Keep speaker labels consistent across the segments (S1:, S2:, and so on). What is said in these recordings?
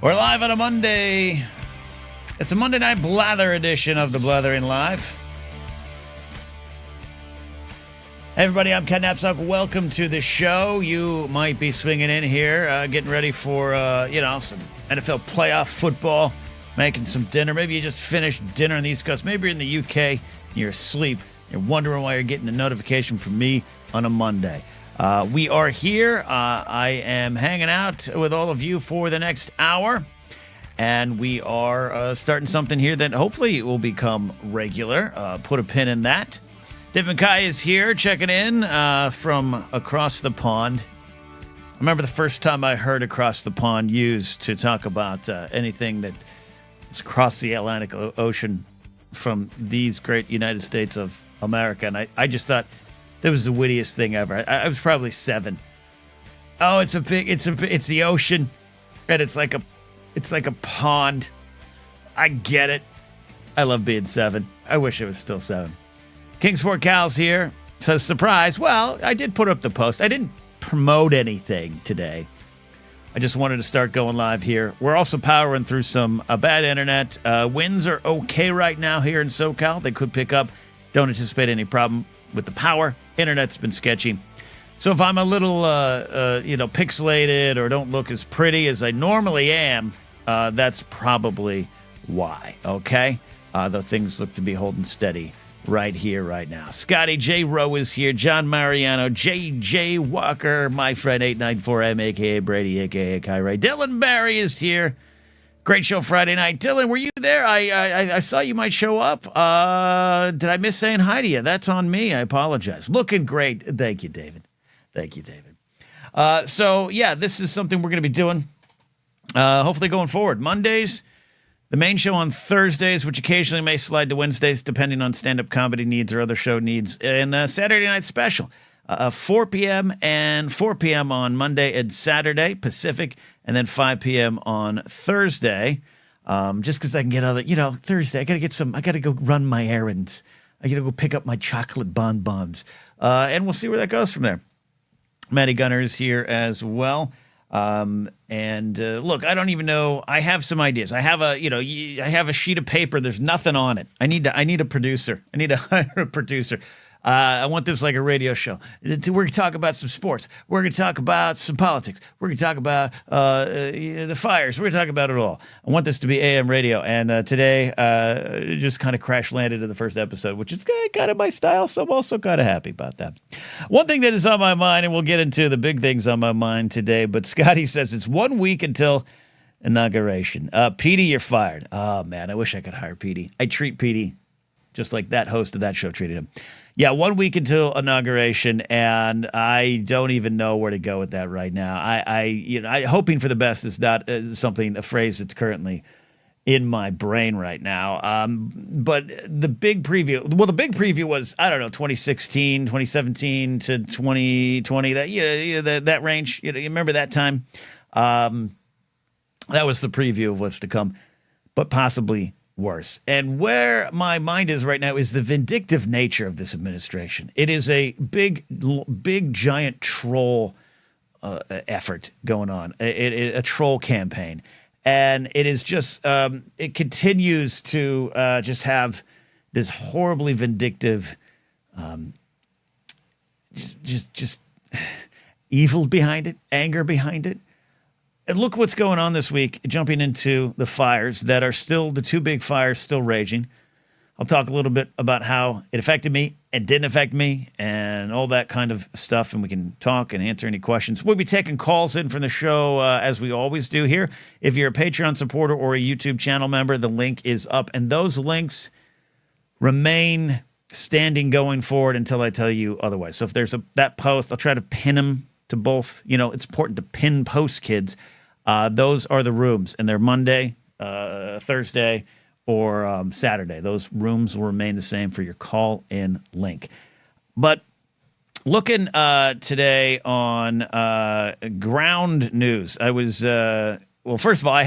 S1: We're live on a Monday. It's a Monday night blather edition of the Blathering Live. Hey everybody, I'm Ken Napzok. Welcome to the show. You might be swinging in here, getting ready for, some NFL playoff football, making some dinner. Maybe you just finished dinner on the East Coast. Maybe you're in the UK, and you're asleep. You're wondering why you're getting a notification from me on a Monday. We are here. I am hanging out with all of you for the next hour, and we are starting something here that hopefully will become regular. Put a pin in that. Dave McKay is here checking in from across the pond. I remember the first time I heard across the pond used to talk about anything that was across the Atlantic Ocean from these great United States of America, and I just thought that was the wittiest thing ever. I was probably 7. Oh, it's the ocean, and it's like a pond. I get it. I love being 7. I wish it was still 7. Kingsport Cows here says, surprise. Well, I did put up the post. I didn't promote anything today. I just wanted to start going live here. We're also powering through some bad internet. Winds are okay right now here in SoCal. They could pick up. Don't anticipate any problem with the power. Internet's been sketchy. So if I'm a little, pixelated or don't look as pretty as I normally am, that's probably why, okay? Though things look to be holding steady right here, right now. Scotty J. Rowe is here. John Mariano, J.J. Walker, my friend 894M, a.k.a. Brady, a.k.a. Kyrie. Dylan Barry is here. Great show Friday night. Dylan, were you there? I saw you might show up. Did I miss saying hi to you? That's on me. I apologize. Looking great. Thank you, David. Thank you, David. This is something we're going to be doing hopefully going forward. Mondays, the main show on Thursdays, which occasionally may slide to Wednesdays, depending on stand-up comedy needs or other show needs. And Saturday night special, 4 p.m. and 4 p.m. on Monday and Saturday, Pacific, and then 5 p.m. on Thursday. Just because I can get other, Thursday, I got to go run my errands. I got to go pick up my chocolate bonbons. And we'll see where that goes from there. Matty Gunner is here as well. Look, I don't even know. I have some ideas. I have a sheet of paper. There's nothing on it. I need a producer. I need to hire a producer. I want this like a radio show. We're going to talk about some sports. We're going to talk about some politics. We're going to talk about the fires. We're going to talk about it all. I want this to be AM radio. And today, just kind of crash landed in the first episode, which is kind of my style. So I'm also kind of happy about that. One thing that is on my mind, and we'll get into the big things on my mind today, but Scotty says it's 1 week until inauguration. Petey, you're fired. Oh, man, I wish I could hire Petey. I treat Petey just like that host of that show treated him. Yeah, 1 week until inauguration, and I don't even know where to go with that right now. I hoping for the best is not a phrase that's currently in my brain right now. But the big preview was, 2016, 2017 to 2020, that range. You remember that time? That was the preview of what's to come, but possibly worse. And where my mind is right now is the vindictive nature of this administration. It is a big, giant troll effort going on, a troll campaign. And it is just, it continues to just have this horribly vindictive, just evil behind it, anger behind it. And look what's going on this week, jumping into the fires that are still, the 2 big fires still raging. I'll talk a little bit about how it affected me and didn't affect me and all that kind of stuff, and we can talk and answer any questions. We'll be taking calls in from the show as we always do here. If you're a Patreon supporter or a YouTube channel member, the link is up, and those links remain standing going forward until I tell you otherwise. So if there's that post, I'll try to pin them to both. It's important to pin posts, kids. Those are the rooms, and they're Monday, Thursday, or Saturday. Those rooms will remain the same for your call-in link. But looking today on ground news, I was first of all, I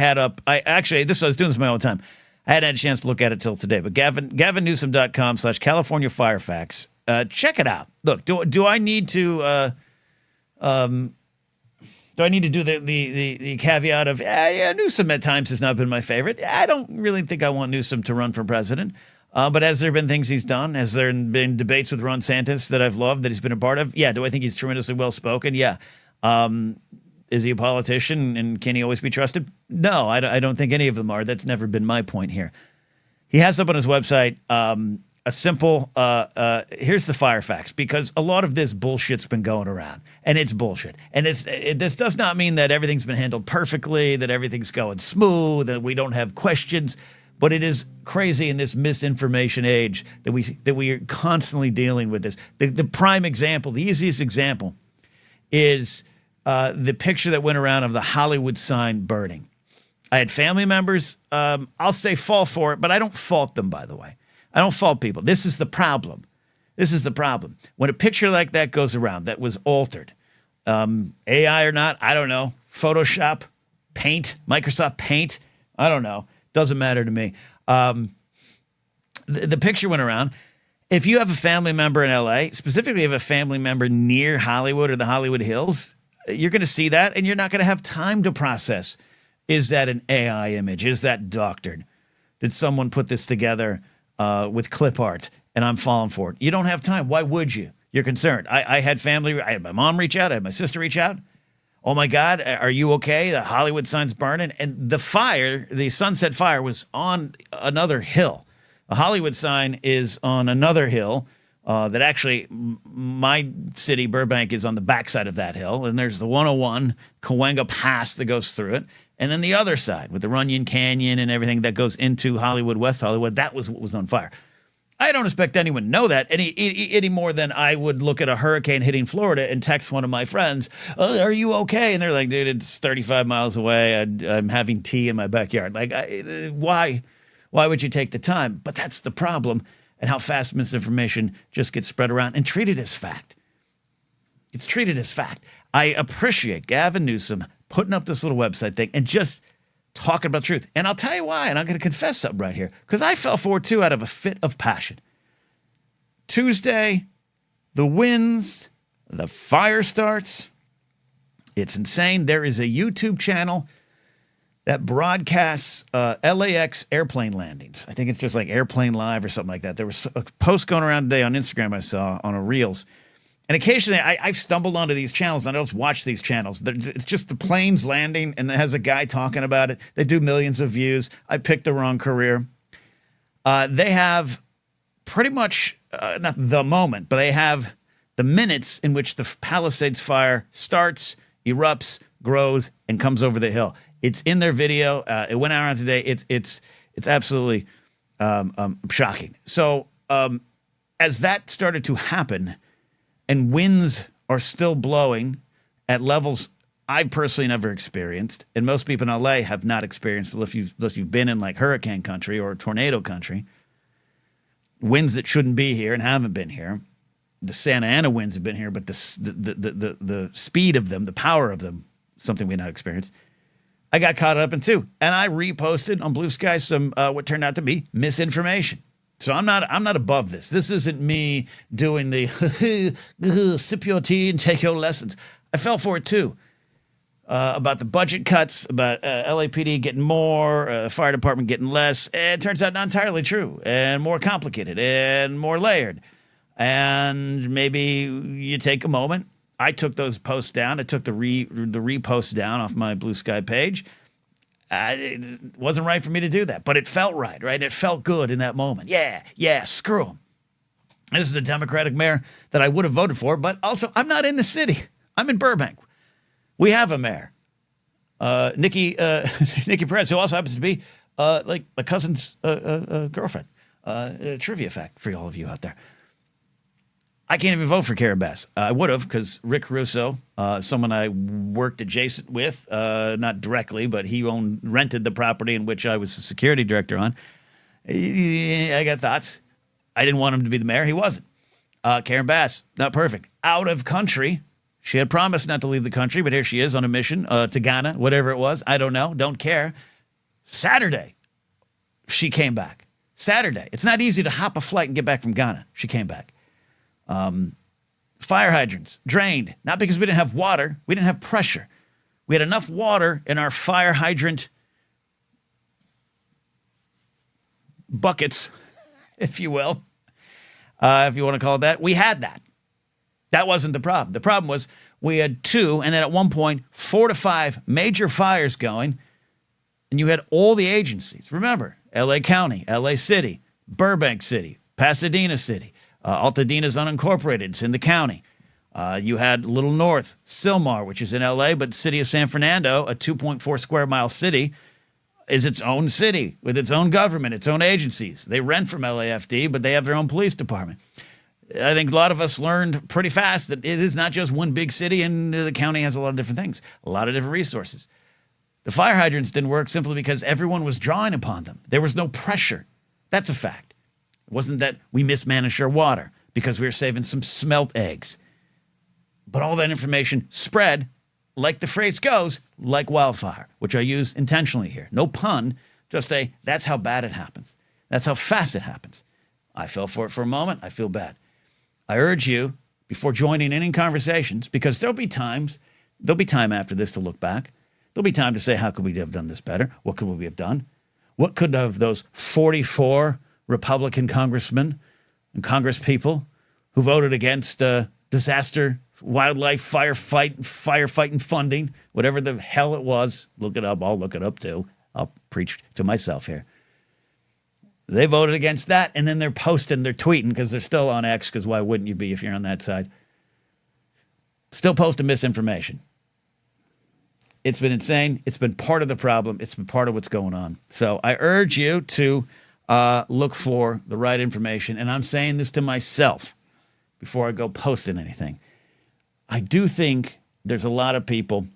S1: was doing this my own time. I hadn't had a chance to look at it till today, but GavinNewsom.com/California Firefax. Check it out. Look, do I need to Do I need to do the caveat of, yeah, Newsom at times has not been my favorite. I don't really think I want Newsom to run for president. But has there been things he's done? Has there been debates with Ron DeSantis that I've loved, that he's been a part of? Yeah. Do I think he's tremendously well-spoken? Yeah. Is he a politician, and can he always be trusted? No, I don't think any of them are. That's never been my point here. He has up on his website a simple, here's the fire facts, because a lot of this bullshit's been going around, and it's bullshit. And this does not mean that everything's been handled perfectly, that everything's going smooth, that we don't have questions, but it is crazy in this misinformation age that we are constantly dealing with this. The prime example, the easiest example, is the picture that went around of the Hollywood sign burning. I had family members, I'll say fall for it, but I don't fault them, by the way. I don't fault people. This is the problem. This is the problem. When a picture like that goes around that was altered, AI or not, I don't know. Photoshop, Paint, Microsoft Paint, I don't know. Doesn't matter to me. The picture went around. If you have a family member in LA, specifically if you have a family member near Hollywood or the Hollywood Hills, you're going to see that, and you're not going to have time to process. Is that an AI image? Is that doctored? Did someone put this together with clip art, and I'm falling for it? You don't have time. Why would you? You're concerned. I had family. I had my mom reach out. I had my sister reach out. Oh, my God, are you okay? The Hollywood sign's burning. And the fire, the Sunset Fire, was on another hill. A Hollywood sign is on another hill that actually, my city, Burbank, is on the backside of that hill. And there's the 101 Cahuenga Pass that goes through it. And then the other side with the Runyon Canyon and everything that goes into Hollywood, West Hollywood, that was what was on fire. I don't expect anyone to know that any more than I would look at a hurricane hitting Florida and text one of my friends, oh, are you okay? And they're like, dude, it's 35 miles away. I'm having tea in my backyard. Like, why would you take the time? But that's the problem, and how fast misinformation just gets spread around and treated as fact. It's treated as fact. I appreciate Gavin Newsom putting up this little website thing and just talking about truth. And I'll tell you why, and I'm going to confess something right here, because I fell for it too out of a fit of passion. Tuesday, the winds, the fire starts. It's insane. There is a YouTube channel that broadcasts LAX airplane landings. I think it's just like Airplane Live or something like that. There was a post going around today on Instagram I saw on a Reels. And occasionally I've stumbled onto these channels, and I don't watch these channels. It's just the planes landing, and it has a guy talking about it. They do millions of views. I picked the wrong career. They have pretty much, not the moment, but they have the minutes in which the Palisades fire starts, erupts, grows, and comes over the hill. It's in their video. It went out today. It's absolutely shocking. So as that started to happen, and winds are still blowing at levels I've personally never experienced, and most people in LA have not experienced unless you've been in like hurricane country or tornado country. Winds that shouldn't be here and haven't been here. The Santa Ana winds have been here, but the speed of them, the power of them, something we not experienced. I got caught up in too, and I reposted on Blue Sky some what turned out to be misinformation. So I'm not above this. This isn't me doing the sip your tea and take your lessons. I fell for it too. About the budget cuts, about LAPD getting more, fire department getting less. And it turns out not entirely true, and more complicated and more layered. And maybe you take a moment. I took those posts down. I took the reposts down off my Blue Sky page. It wasn't right for me to do that, but it felt right? It felt good in that moment. Yeah, screw them. This is a Democratic mayor that I would have voted for, but also I'm not in the city. I'm in Burbank. We have a mayor, Nikki Perez, who also happens to be like my cousin's girlfriend. Trivia fact for all of you out there. I can't even vote for Karen Bass. I would have, because Rick Russo, someone I worked adjacent with, not directly, but he rented the property in which I was the security director on. I got thoughts. I didn't want him to be the mayor. He wasn't. Karen Bass, not perfect. Out of country. She had promised not to leave the country, but here she is on a mission to Ghana, whatever it was. I don't know. Don't care. Saturday, she came back. Saturday. It's not easy to hop a flight and get back from Ghana. She came back. Fire hydrants drained, not because we didn't have water, we didn't have pressure. We had enough water in our fire hydrant buckets, if you will, if you want to call it that. We had that. That wasn't the problem. The problem was we had 2, and then at one point, 4 to 5 major fires going, and you had all the agencies. Remember, L.A. County, L.A. City, Burbank City, Pasadena City, Altadena's unincorporated. It's in the county. You had Little North, Sylmar, which is in L.A., but the city of San Fernando, a 2.4 square mile city, is its own city with its own government, its own agencies. They rent from LAFD, but they have their own police department. I think a lot of us learned pretty fast that it is not just one big city, and the county has a lot of different things, a lot of different resources. The fire hydrants didn't work simply because everyone was drawing upon them. There was no pressure. That's a fact. It wasn't that we mismanaged our water because we were saving some smelt eggs. But all that information spread, like the phrase goes, like wildfire, which I use intentionally here. No pun, just that's how bad it happens. That's how fast it happens. I fell for it for a moment. I feel bad. I urge you, before joining any conversations, because there'll be time after this to look back. There'll be time to say, how could we have done this better? What could we have done? What could have those 44 Republican congressmen and congresspeople who voted against disaster, wildlife, firefighting funding, whatever the hell it was, look it up. I'll look it up too. I'll preach to myself here. They voted against that, and then they're posting, they're tweeting, because they're still on X, because why wouldn't you be if you're on that side? Still posting misinformation. It's been insane. It's been part of the problem. It's been part of what's going on. So I urge you to look for the right information, and I'm saying this to myself before I go posting anything. I do think there's a lot of people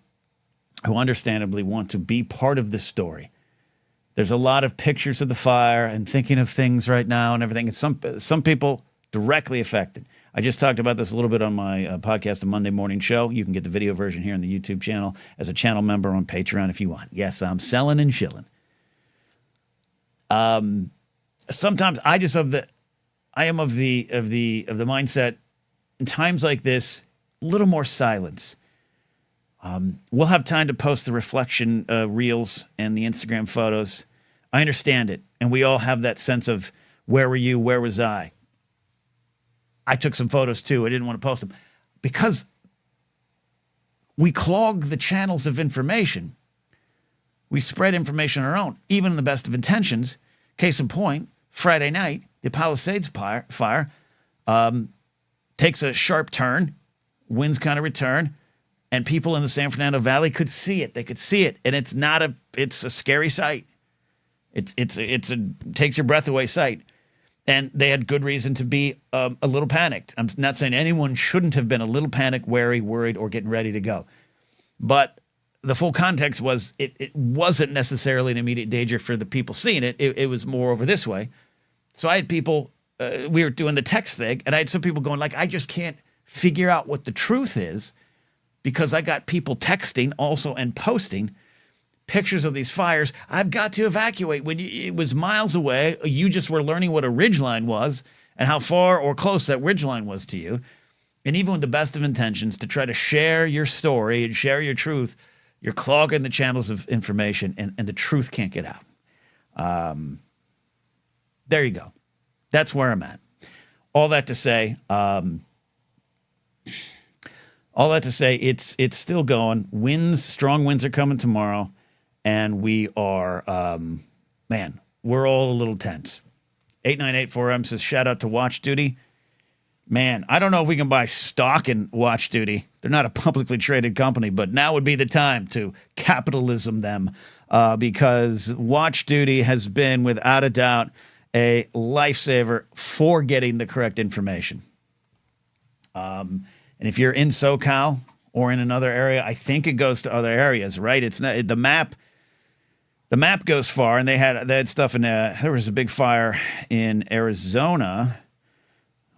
S1: who understandably want to be part of this story. There's a lot of pictures of the fire and thinking of things right now and everything. It's some people directly affected. I just talked about this a little bit on my podcast, the Monday Morning Show. You can get the video version here on the YouTube channel as a channel member on Patreon if you want. Yes, I'm selling and shilling. Sometimes I am of the mindset in times like this, a little more silence. We'll have time to post the reflection reels and the Instagram photos. I understand it. And we all have that sense of, where were you? Where was I? I took some photos too. I didn't want to post them because we clog the channels of information. We spread information on our own, even in the best of intentions. Case in point, Friday night, the Palisades fire takes a sharp turn, winds kind of return, and people in the San Fernando Valley could see it. They could see it, and it's a scary sight. It's a takes your breath away sight. And they had good reason to be a little panicked. I'm not saying anyone shouldn't have been a little panicked, wary, worried, or getting ready to go. But the full context was it wasn't necessarily an immediate danger for the people seeing it. It was more over this way. So I had people, we were doing the text thing, and I had some people going like, I just can't figure out what the truth is because I got people texting also and posting pictures of these fires. I've got to evacuate. When it was miles away, you just were learning what a ridgeline was and how far or close that ridgeline was to you. And even with the best of intentions to try to share your story and share your truth, you're clogging the channels of information and the truth can't get out. There you go. That's where I'm at. All that to say, it's still going. Strong winds are coming tomorrow. And we are, we're all a little tense. 8984M says, shout out to Watch Duty. Man, I don't know if we can buy stock in Watch Duty. They're not a publicly traded company, but now would be the time to capitalism them because Watch Duty has been, without a doubt, a lifesaver for getting the correct information. And if you're in SoCal or in another area, I think it goes to other areas, right? It's not the map. The map goes far, and they had stuff in there was a big fire in Arizona,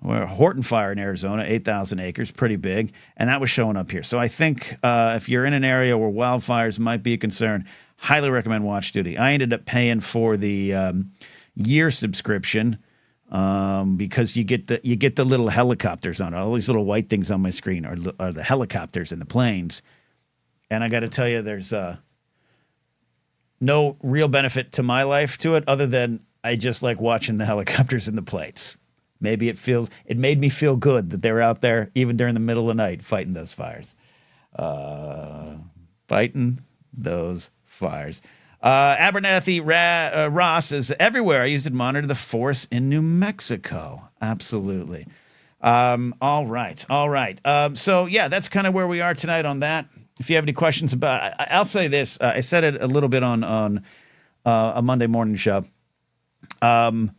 S1: or a Horton fire in Arizona, 8,000 acres, pretty big, and that was showing up here. So I think if you're in an area where wildfires might be a concern, highly recommend Watch Duty. I ended up paying for the year subscription because you get the little helicopters on it. All these little white things on my screen are the helicopters and the planes. And I got to tell you, there's no real benefit to my life to it other than I just like watching the helicopters and the plates. Maybe it made me feel good that they were out there even during the middle of the night fighting those fires. Fighting those fires. Abernathy Ross is everywhere. I used it to monitor the force in New Mexico. Absolutely. All right. So, yeah, that's kind of where we are tonight on that. If you have any questions about it, I'll say this. I said it a little bit on a Monday morning show. I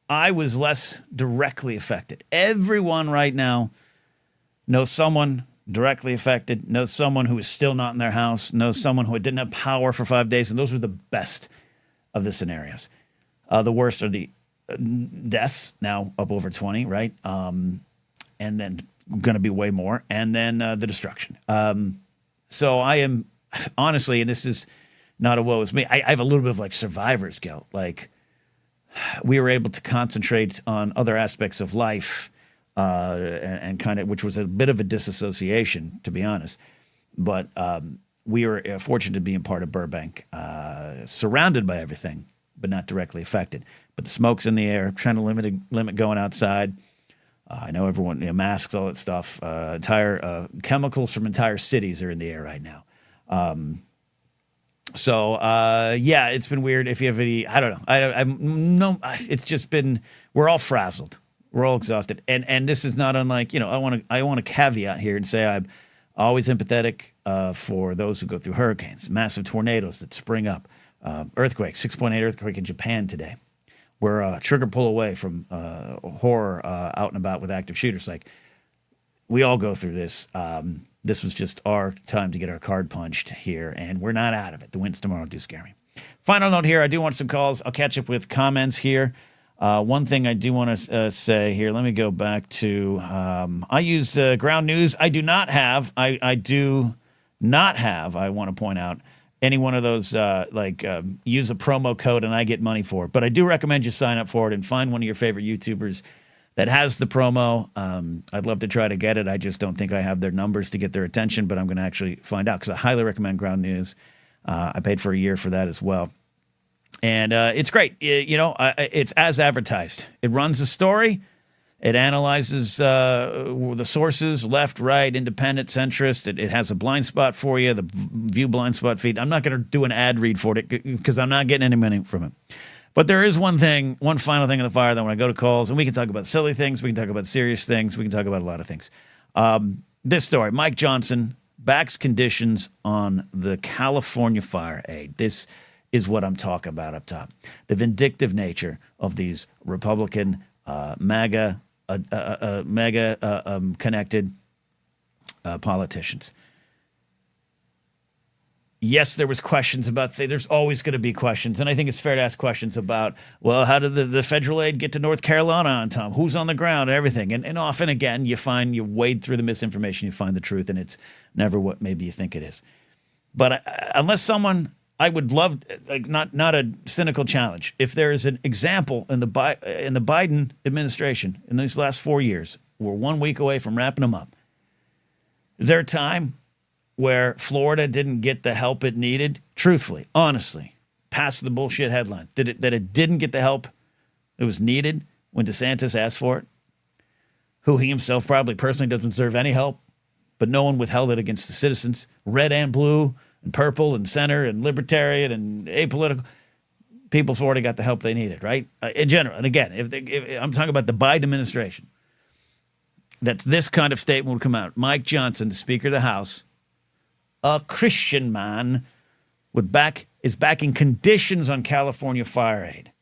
S1: was less directly affected. Everyone right now knows someone directly affected, knows someone who is still not in their house, knows someone who didn't have power for 5 days, and those were the best of the scenarios. The worst are the deaths, now up over 20, right? And then going to be way more, and then the destruction. So I am, honestly, and this is not a woe is me, I have a little bit of like survivor's guilt. Like, we were able to concentrate on other aspects of life, and kind of, which was a bit of a disassociation, to be honest. But we were fortunate to be in part of Burbank, surrounded by everything, but not directly affected. But the smoke's in the air, trying to limit going outside. I know everyone, masks, all that stuff. Entire chemicals from entire cities are in the air right now. So yeah, it's been weird. If you have any, I don't know. It's just been, we're all frazzled. We're all exhausted. And this is not unlike, I want to caveat here and say I'm always empathetic for those who go through hurricanes, massive tornadoes that spring up, earthquake, 6.8 earthquake in Japan today. We're a trigger pull away from horror out and about with active shooters. Like, we all go through this. This was just our time to get our card punched here, and we're not out of it. The wins tomorrow do scare me. Final note here, I do want some calls. I'll catch up with comments here. One thing I do want to say here, let me go back to, I use Ground News. I do not have, I want to point out, any one of those, use a promo code and I get money for it. But I do recommend you sign up for it and find one of your favorite YouTubers that has the promo. I'd love to try to get it. I just don't think I have their numbers to get their attention, but I'm going to actually find out because I highly recommend Ground News. I paid for a year for that as well. And it's great. It's as advertised. It runs a story. It analyzes the sources, left, right, independent, centrist. It has a blind spot for you, the view blind spot feed. I'm not going to do an ad read for it because I'm not getting any money from it. But there is one final thing in the fire that when I go to calls, and we can talk about silly things, we can talk about serious things, we can talk about a lot of things. This story, Mike Johnson backs conditions on the California fire aid. This is what I'm talking about up top. The vindictive nature of these Republican MAGA connected politicians. Yes, there was questions about there's always going to be questions, and I think it's fair to ask questions about, well, how did the federal aid get to North Carolina on time? Who's on the ground and everything? And often, again, you wade through the misinformation, you find the truth, and it's never what maybe you think it is. But unless someone, I would love, like, not a cynical challenge, if there is an example in the Biden administration in these last 4 years, we're 1 week away from wrapping them up. Is there a time where Florida didn't get the help it needed? Truthfully, honestly, past the bullshit headline, that it didn't get the help it was needed when DeSantis asked for it, who he himself probably personally doesn't deserve any help, but no one withheld it against the citizens, red and blue and purple and center and libertarian and apolitical. People in Florida got the help they needed, right? In general, and again, if I'm talking about the Biden administration, that this kind of statement would come out. Mike Johnson, the Speaker of the House, a Christian man, is backing conditions on California fire aid,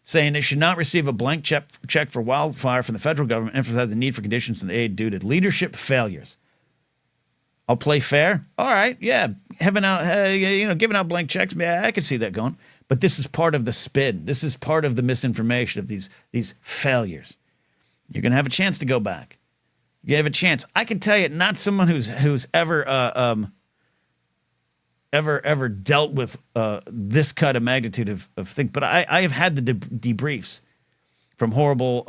S1: saying they should not receive a blank check for wildfire from the federal government, emphasizing the need for conditions in the aid due to leadership failures. I'll play fair. All right, yeah, giving out blank checks. Yeah, I can see that going. But this is part of the spin. This is part of the misinformation of these failures. You're going to have a chance to go back. You have a chance. I can tell you, not someone who's ever dealt with this kind of magnitude of thing, but I have had the debriefs from horrible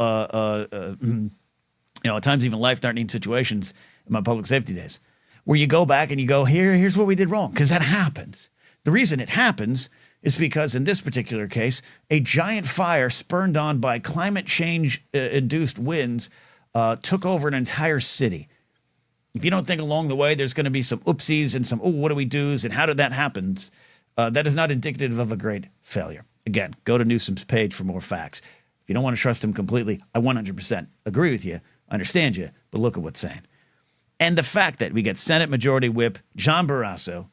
S1: at times even life-threatening situations in my public safety days, where you go back and you go, here's what we did wrong, because that happens. The reason it happens is because in this particular case, a giant fire spurned on by climate change-induced winds took over an entire city. If you don't think along the way there's going to be some oopsies and some, what do we do's and how did that happen, that is not indicative of a great failure. Again, go to Newsom's page for more facts. If you don't want to trust him completely, I 100% agree with you, understand you, but look at what's saying. And the fact that we get Senate Majority Whip John Barrasso,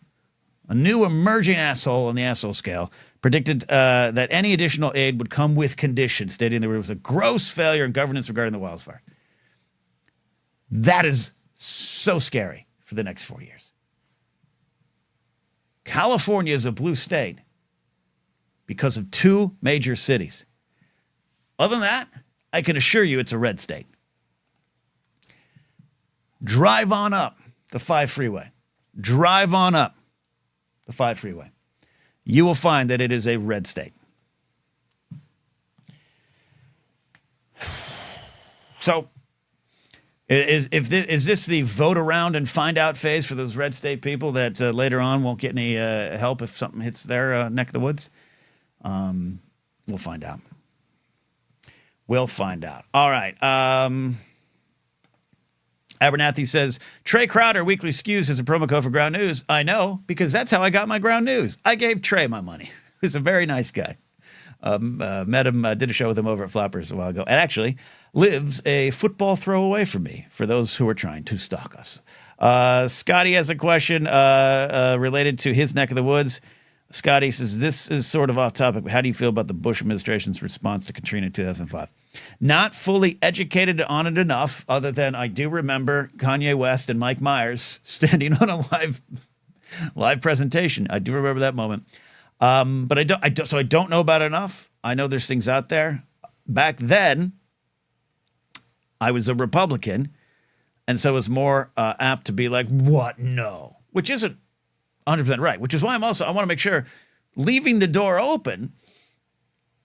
S1: a new emerging asshole on the asshole scale, predicted that any additional aid would come with conditions, stating there was a gross failure in governance regarding the wildfire. That is so scary for the next 4 years. California is a blue state because of 2 major cities. Other than that, I can assure you it's a red state. Drive on up the 5 freeway. Drive on up the 5 freeway. You will find that it is a red state. So, is this the vote around and find out phase for those red state people that later on won't get any help if something hits their neck of the woods? We'll find out. We'll find out. All right. Abernathy says, Trey Crowder, Weekly Skews, is a promo code for Ground News. I know, because that's how I got my Ground News. I gave Trey my money. He's a very nice guy. Met him, did a show with him over at Flappers a while ago, and actually lives a football throw away from me for those who are trying to stalk us. Scotty has a question related to his neck of the woods. Scotty says, this is sort of off topic, but how do you feel about the Bush administration's response to Katrina in 2005? Not fully educated on it enough, other than I do remember Kanye West and Mike Myers standing on a live presentation. I do remember that moment. But I don't know about it enough. I know there's things out there. Back then, I was a Republican, and so it was more apt to be like, what? No. Which isn't 100% right, which is why I want to make sure leaving the door open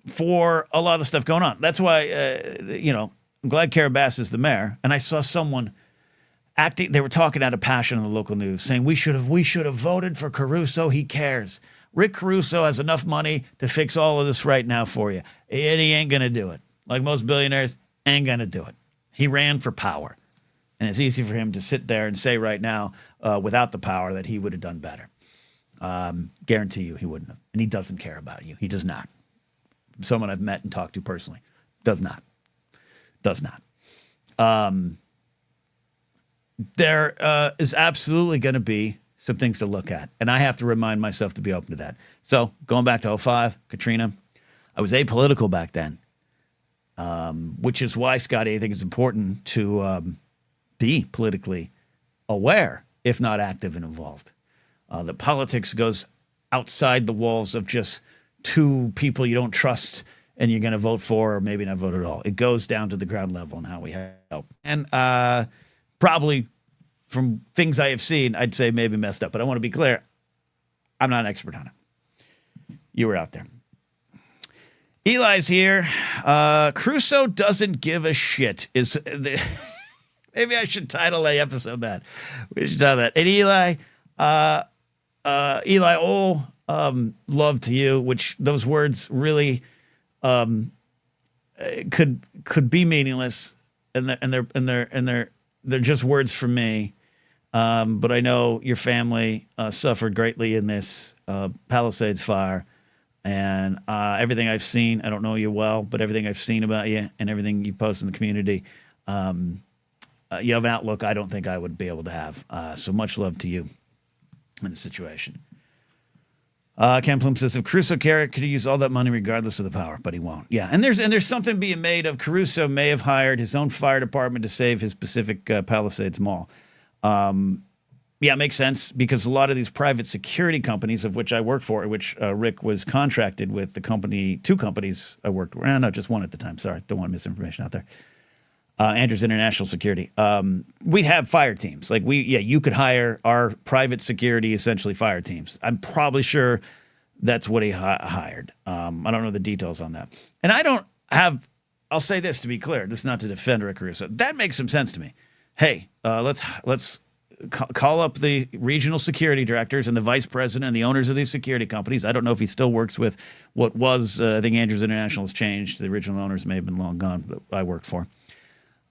S1: for a lot of the stuff going on. That's why, I'm glad Carabas is the mayor. And I saw someone acting, they were talking out of passion on the local news, saying we should have voted for Caruso. He cares. Rick Caruso has enough money to fix all of this right now for you. And he ain't going to do it. Like most billionaires, ain't going to do it. He ran for power. And it's easy for him to sit there and say right now, without the power, that he would have done better. Guarantee you he wouldn't have. And he doesn't care about you. He does not. Someone I've met and talked to personally. Does not. Does not. There is absolutely going to be some things to look at. And I have to remind myself to be open to that. So going back to 2005, Katrina, I was apolitical back then, which is why, Scotty, I think it's important to be politically aware, if not active and involved. The politics goes outside the walls of just 2 people you don't trust and you're going to vote for or maybe not vote at all. It goes down to the ground level and how we help. And probably from things I have seen, I'd say maybe messed up. But I want to be clear, I'm not an expert on it. You were out there. Eli's here. Crusoe doesn't give a shit. Maybe I should title a episode that. We should title that. And Eli, love to you, which those words really could be meaningless, and they're just words for me. But I know your family suffered greatly in this Palisades fire, and everything I've seen, I don't know you well, but everything I've seen about you and everything you post in the community, you have an outlook I don't think I would be able to have. So much love to you in the situation. Ken Plum says, if Caruso cared, could he use all that money regardless of the power? But he won't. Yeah, and there's something being made of Caruso may have hired his own fire department to save his Pacific Palisades Mall. Yeah, it makes sense because a lot of these private security companies, of which I worked for, which Rick was contracted with, two companies I worked with. No, just one at the time. Sorry, don't want misinformation out there. Andrews International Security. We'd have fire teams. You could hire our private security, essentially fire teams. I'm probably sure that's what he hired. I don't know the details on that. And I don't have I'll say this to be clear. This is not to defend Rick Caruso. That makes some sense to me. Hey, let's call up the regional security directors and the vice president and the owners of these security companies. I don't know if he still works with what was, I think Andrews International has changed. The original owners may have been long gone, but I worked for.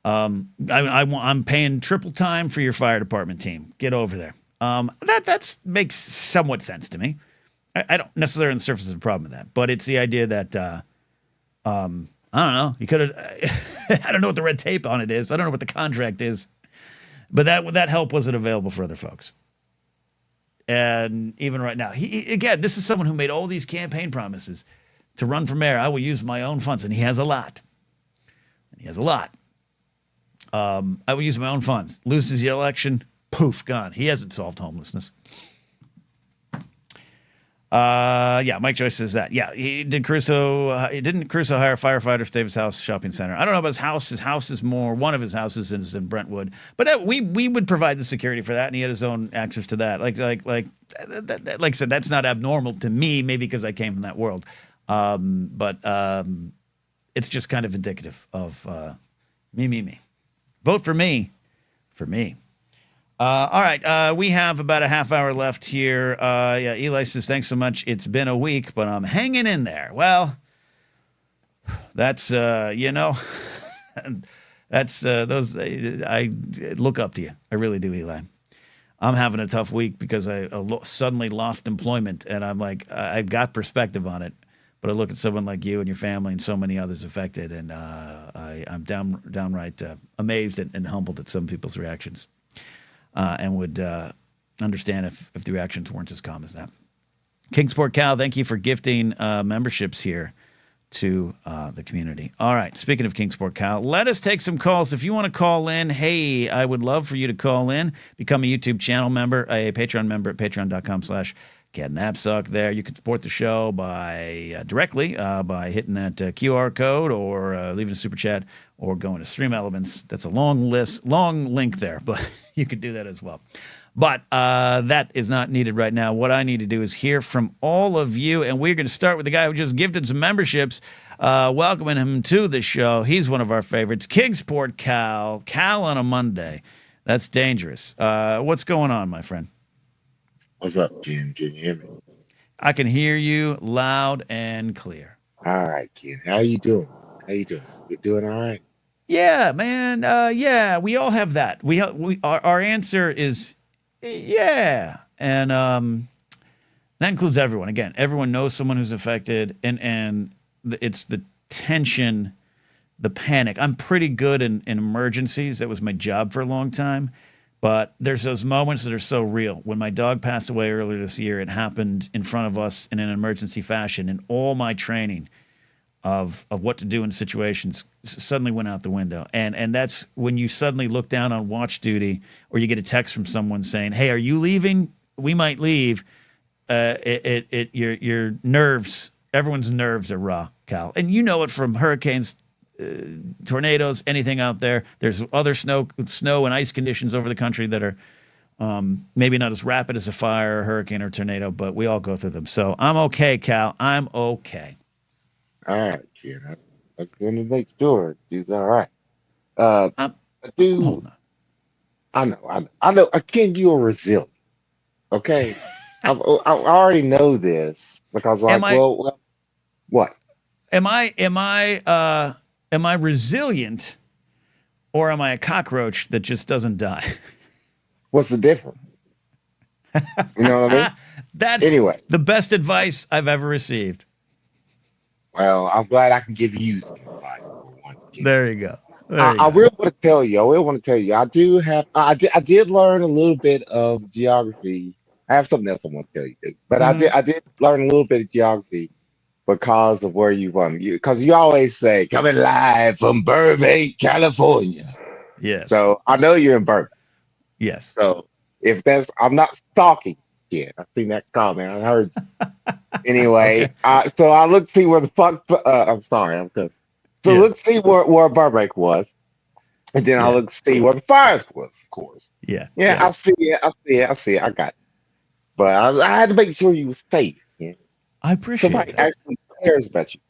S1: I'm paying triple time for your fire department team. Get over there. That makes somewhat sense to me. I don't necessarily on the surface have a problem with that, but it's the idea that, I don't know. You could have, I don't know what the red tape on it is. I don't know what the contract is, but that help wasn't available for other folks. And even right now, again, this is someone who made all these campaign promises to run for mayor. I will use my own funds, and he has a lot. I will use my own funds. Loses the election, poof, gone. He hasn't solved homelessness. Mike Joyce says that. Yeah, didn't Caruso hire firefighters to his house shopping center? I don't know about his house. His house is more, one of his houses is in Brentwood. But we would provide the security for that, and he had his own access to that. Like I said, that's not abnormal to me, maybe because I came from that world. But it's just kind of indicative of me. Vote for me. All right, we have about a half hour left here. Eli says, thanks so much. It's been a week, but I'm hanging in there. Well, that's, that's those. I look up to you. I really do, Eli. I'm having a tough week because I suddenly lost employment, and I'm like, I've got perspective on it. But I look at someone like you and your family and so many others affected, and I'm downright amazed and humbled at some people's reactions. And would understand if the reactions weren't as calm as that. Kingsport Cal, thank you for gifting memberships here to the community. All right, speaking of Kingsport Cal, let us take some calls. If you want to call in, hey, I would love for you to call in. Become a YouTube channel member, a Patreon member at patreon.com/Napzok. There, you can support the show by directly by hitting that QR code or leaving a super chat or going to Stream Elements. That's a long link there, but you could do that as well. But that is not needed right now. What I need to do is hear from all of you, and we're going to start with the guy who just gifted some memberships, welcoming him to the show. He's one of our favorites, Kingsport Cal. Cal on a Monday. That's dangerous. What's going on, my friend?
S2: What's up, Ken? Can you hear me?
S1: I can hear you loud and clear.
S2: All right, Ken. How you doing? You doing all right?
S1: Yeah, man. Yeah, we all have that. Our answer is yeah, and that includes everyone. Again, everyone knows someone who's affected, and it's the tension, the panic. I'm pretty good in emergencies. That was my job for a long time. But there's those moments that are so real. When my dog passed away earlier this year, it happened in front of us in an emergency fashion, and all my training of what to do in situations suddenly went out the window. And that's when you suddenly look down on watch duty, or you get a text from someone saying, "Hey, are you leaving? We might leave." Your nerves, everyone's nerves are raw, Cal, and you know it from hurricanes. Tornadoes, anything out there. There's other snow and ice conditions over the country that are maybe not as rapid as a fire, or hurricane, or tornado, but we all go through them. So I'm okay, Cal. I'm okay.
S2: All right, Ken. I was going to make sure he's all right. I do.
S1: Hold on.
S2: I know. Ken, you are resilient. Okay, I already know this because, like, well, what?
S1: Am I resilient, or am I a cockroach that just doesn't die?
S2: What's the difference? You know what I mean?
S1: That's
S2: anyway,
S1: the best advice I've ever received.
S2: Well, I'm glad I can give you some advice.
S1: There you go.
S2: I will want to tell you. I did learn a little bit of geography. I have something else I want to tell you, but I did learn a little bit of geography because of where you from. Because you always say, coming live from Burbank, California.
S1: Yes.
S2: So I know you're in Burbank.
S1: Yes.
S2: So I'm not stalking yet. I've seen that comment. I heard you. Anyway, okay. So I looked to see where the fuck. I'm sorry, I'm cussing. So let's see where Burbank was. And then I looked to see where the fires was, of course.
S1: Yeah.
S2: I see it. I got it. But I had to make sure you were safe. Yeah.
S1: I appreciate
S2: Somebody
S1: that.
S2: actually cares about you.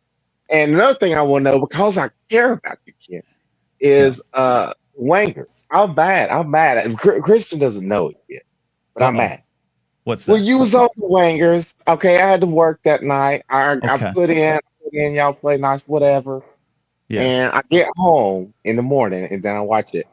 S2: And another thing I want to know, because I care about you, Ken,
S1: Yeah.
S2: is wangers. I'm mad. Christian doesn't know it yet, but I'm
S1: Uh-oh.
S2: mad.
S1: What's
S2: Well,
S1: that?
S2: you was on the wangers. Okay, I had to work that night. I
S1: Okay.
S2: put in, y'all play nice, whatever.
S1: Yeah.
S2: And I get home in the morning and then I watch it.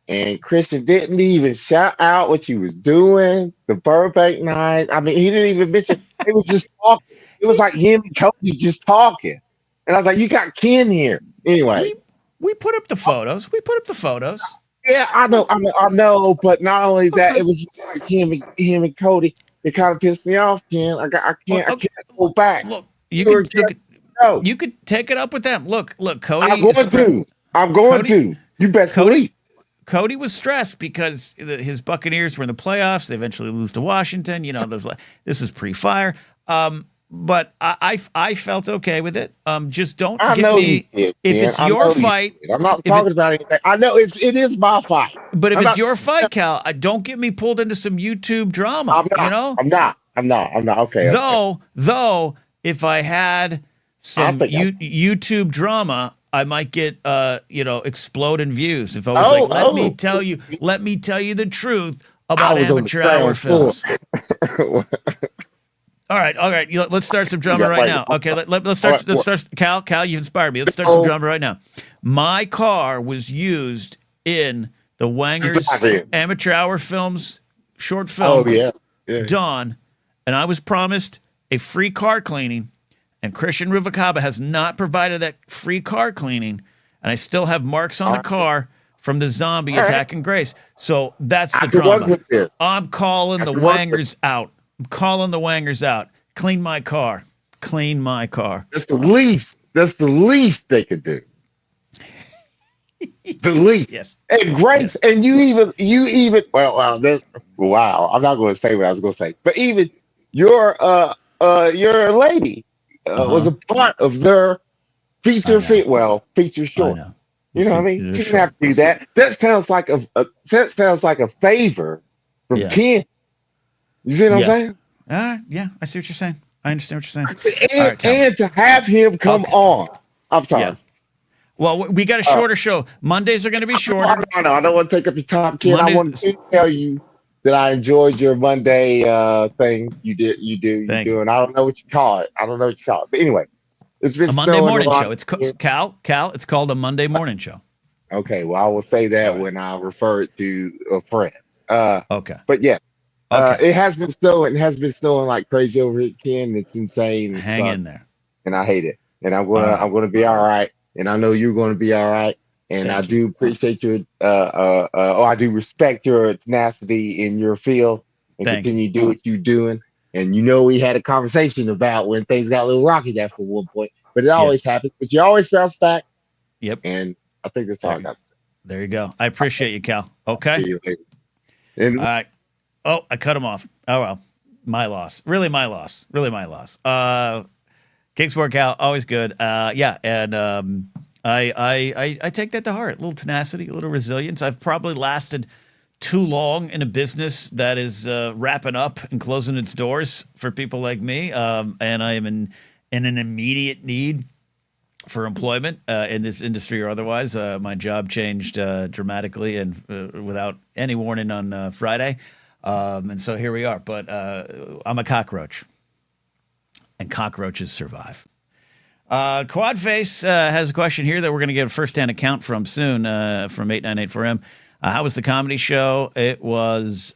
S2: And Christian didn't even shout out what you was doing, the Burbank night. I mean, he didn't even mention it was just talking. It was
S1: We
S2: like him and Cody just talking. And I was like, you got Ken here. Anyway,
S1: we we put up the photos. We put up the photos.
S2: yeah, I know,
S1: Look,
S2: I know, but not only that,
S1: okay.
S2: it was just like him and Cody. It kind of pissed me off, Ken. I
S1: Okay.
S2: can't go back.
S1: Look,
S2: You were just no.
S1: you could take it up with them. Look,
S2: I'm going to. I'm going
S1: Cody
S2: to. You best
S1: Cody
S2: believe.
S1: Cody was stressed because his Buccaneers were in the playoffs. They eventually lose to Washington. You know, this is pre-fire. But I felt okay with it. Just don't
S2: I
S1: get
S2: know you
S1: me
S2: did,
S1: if
S2: Ken.
S1: it's
S2: I
S1: your
S2: know you
S1: fight.
S2: did. I'm not
S1: If it
S2: talking about anything. I know it is my fight.
S1: but if
S2: I'm
S1: it's
S2: not.
S1: your fight, Cal, don't get me pulled into some YouTube drama.
S2: I'm
S1: You
S2: not.
S1: know,
S2: I'm not. I'm not. Okay. Okay.
S1: though, if I had
S2: I
S1: some
S2: think I.
S1: YouTube drama, I might get explode in views. If I was like,
S2: Oh,
S1: let me tell you the truth
S2: I
S1: about
S2: was on the
S1: amateur hour
S2: ground floor.
S1: films. All right. Let's start some
S2: You
S1: drama
S2: got
S1: right
S2: right.
S1: now. Okay, let's
S2: All
S1: start.
S2: right.
S1: Let's start. Cal, you inspired me. Let's start some
S2: Oh,
S1: drama right now. My car was used in the Wangers
S2: Gavin.
S1: amateur hour films short
S2: Oh
S1: film
S2: yeah. Yeah.
S1: Dawn, and I was promised a free car cleaning, and Christian Ruvacaba has not provided that free car cleaning, and I still have marks on
S2: All
S1: the
S2: right.
S1: car from the zombie
S2: All right.
S1: attacking Grace. So that's
S2: I
S1: the
S2: can work
S1: drama.
S2: with this.
S1: I'm calling
S2: I
S1: the
S2: can work with.
S1: Wangers out. I'm calling the Wangers out. Clean my car. Clean my car.
S2: That's the least. That's the least they could do. The least.
S1: Yes.
S2: And Grace,
S1: Yes.
S2: and you even well, this wow. I'm not going to say what I was going to say, but even your your lady was
S1: Uh-huh.
S2: a part of their
S1: I know.
S2: feature
S1: I
S2: short.
S1: know.
S2: You know what I mean?
S1: They're
S2: She didn't have
S1: short.
S2: to do that. That sounds like a favor from
S1: Yeah.
S2: Ken. You see what I'm
S1: Yeah.
S2: saying?
S1: Yeah. I see what you're saying. I understand what you're saying. All right, Cal.
S2: And to have him come
S1: Okay.
S2: on. I'm
S1: Yeah.
S2: sorry.
S1: Well, we got a
S2: Uh,
S1: shorter show. Mondays are going to be
S2: I
S1: shorter.
S2: don't know. I don't want to take up your time, Ken. I want
S1: Mondays.
S2: to tell you that I enjoyed your Monday thing. You
S1: Thank you.
S2: do, and I don't know what you call it. I don't know what you call it. But anyway, it's been
S1: A Monday
S2: snowing a
S1: morning
S2: lot
S1: show. It's
S2: here.
S1: Cal. It's called a Monday morning show.
S2: Okay, well, I will say
S1: All
S2: that
S1: right.
S2: when I refer it to a friend. Uh,
S1: Okay.
S2: but yeah,
S1: Okay.
S2: it has been snowing. It has been snowing like crazy over here, Ken. It's insane. It
S1: Hang
S2: sucks,
S1: in there.
S2: and I hate it. And
S1: All right.
S2: I'm gonna be all right. And I know you're gonna be all right. And I
S1: Thank you.
S2: do appreciate your I do respect your tenacity in your field and
S1: Thank you.
S2: continue to do what you're doing. And you know we had a conversation about when things got a little rocky there for one point, but it
S1: Yes.
S2: always happens. But you always bounce back,
S1: Yep.
S2: and I think that's all I
S1: There.
S2: got to say.
S1: There you go. I appreciate you, Cal. Okay.
S2: See you later. And
S1: All right. Oh, I cut him off. Oh well. My loss. Really my loss. Really my loss. Kingsport Cal, always good. Yeah, and I take that to heart. A little tenacity, a little resilience. I've probably lasted too long in a business that is wrapping up and closing its doors for people like me, and I am in an immediate need for employment in this industry or otherwise. My job changed dramatically and without any warning on Friday, and so here we are. But I'm a cockroach, and cockroaches survive. Quadface has a question here that we're going to get a first-hand account from soon from 8984M. How was the comedy show? It was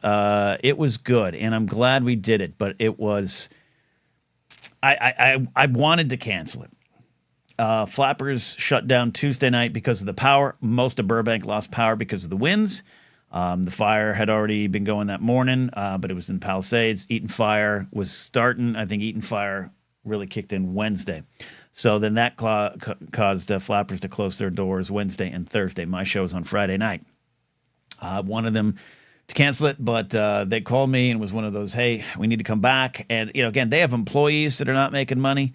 S1: good, and I'm glad we did it. But it was I wanted to cancel it. Flappers shut down Tuesday night because of the power. Most of Burbank lost power because of the winds. The fire had already been going that morning, but it was in Palisades. Eaton Fire was starting. I think Eaton Fire really kicked in Wednesday. So then that caused Flappers to close their doors Wednesday and Thursday. My show was on Friday night. I wanted them to cancel it, but they called me and it was one of those, hey, we need to come back. And, again, they have employees that are not making money.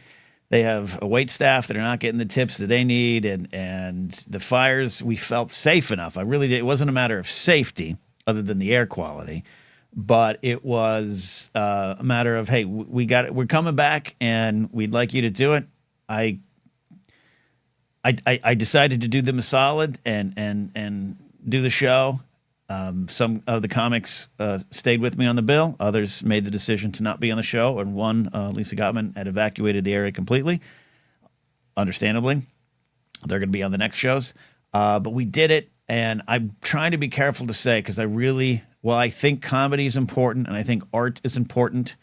S1: They have a wait staff that are not getting the tips that they need. And the fires, we felt safe enough. I really did. It wasn't a matter of safety other than the air quality, but it was a matter of, hey, we got it. We're coming back and we'd like you to do it. I I decided to do them a solid and do the show. Some of the comics stayed with me on the bill. Others made the decision to not be on the show, and one, Lisa Gottman, had evacuated the area completely. Understandably, they're going to be on the next shows. But we did it, and I'm trying to be careful to say, because I think comedy is important, and I think art is important,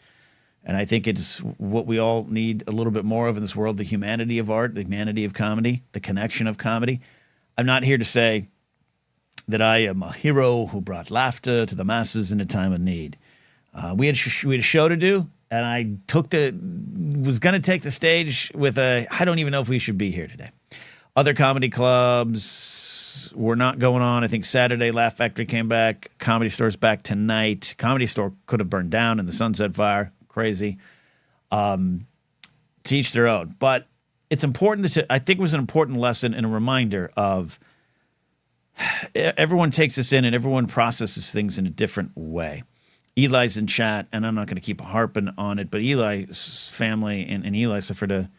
S1: and I think it's what we all need a little bit more of in this world, the humanity of art, the humanity of comedy, the connection of comedy. I'm not here to say that I am a hero who brought laughter to the masses in a time of need. We had a show to do, and I was going to take the stage with I don't even know if we should be here today. Other comedy clubs were not going on. I think Saturday, Laugh Factory came back. Comedy Store's back tonight. Comedy Store could have burned down in the Sunset Fire. Crazy. To each their own. But it's important I think it was an important lesson and a reminder of everyone takes this in and everyone processes things in a different way. Eli's in chat, and I'm not going to keep harping on it, but Eli's family and Eli suffered a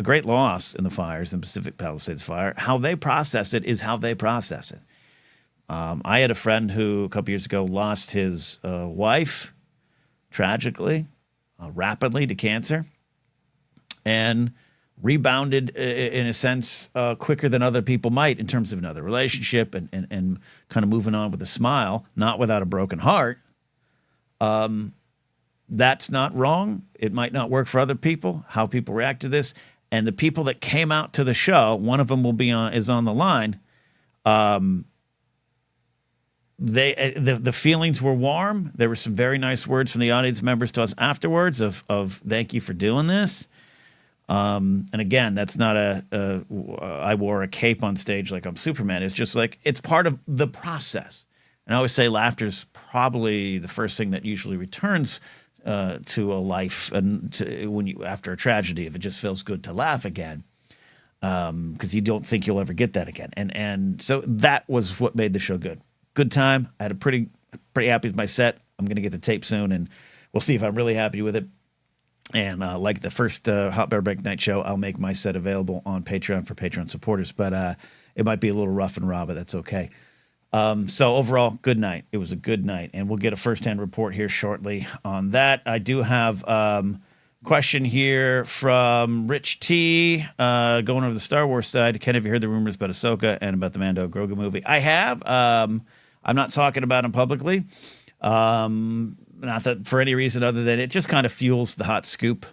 S1: great loss in the fires, in the Pacific Palisades fire. How they process it is how they process it. I had a friend who a couple years ago lost his wife, tragically, rapidly to cancer, and rebounded in a sense quicker than other people might in terms of another relationship and kind of moving on with a smile, not without a broken heart. That's not wrong. It might not work for other people, how people react to this. And the people that came out to the show, one of them is on the line. The feelings were warm. There were some very nice words from the audience members to us afterwards of thank you for doing this. And again, that's not I wore a cape on stage like I'm Superman. It's just like, it's part of the process. And I always say laughter's probably the first thing that usually returns to a life and after a tragedy, if it just feels good to laugh again, because you don't think you'll ever get that again. And so that was what made the show good. Good time. I had pretty happy with my set. I'm going to get the tape soon, and we'll see if I'm really happy with it. And like the first Hot Bear Break Night show, I'll make my set available on Patreon for Patreon supporters. But it might be a little rough and raw, but that's okay. So overall, good night. It was a good night, and we'll get a firsthand report here shortly on that. I do have question here from Rich T, going over the Star Wars side. Ken, have you heard the rumors about Ahsoka and about the Mando Grogu movie? I have. I'm not talking about them publicly. Not that for any reason other than it just kind of fuels the hot scoop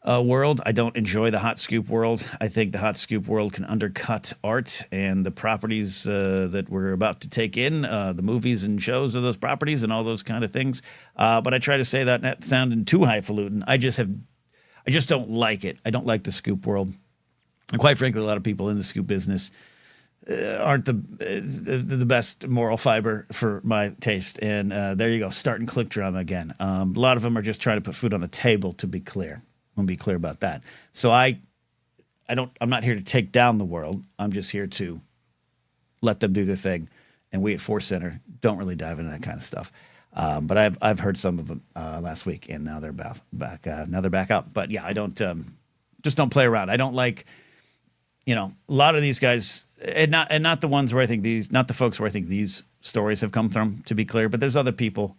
S1: world. I don't enjoy the hot scoop world. I think the hot scoop world can undercut art and the properties that we're about to take in, the movies and shows of those properties and all those kind of things. But I try to say that not sounding too highfalutin. I just don't like it. I don't like the scoop world. And quite frankly, a lot of people in the scoop business aren't the best moral fiber for my taste. And there you go, start and click drama again. A lot of them are just trying to put food on the table, to be clear. I'm going to be clear about that. So I'm not here to take down the world. I'm just here to let them do their thing. And we at Force Center don't really dive into that kind of stuff. But I've heard some of them last week, and now they're back. Now they're back up. But yeah, I don't just don't play around. I don't like, a lot of these guys, and not the ones where I think not the folks where I think these stories have come from, to be clear. But there's other people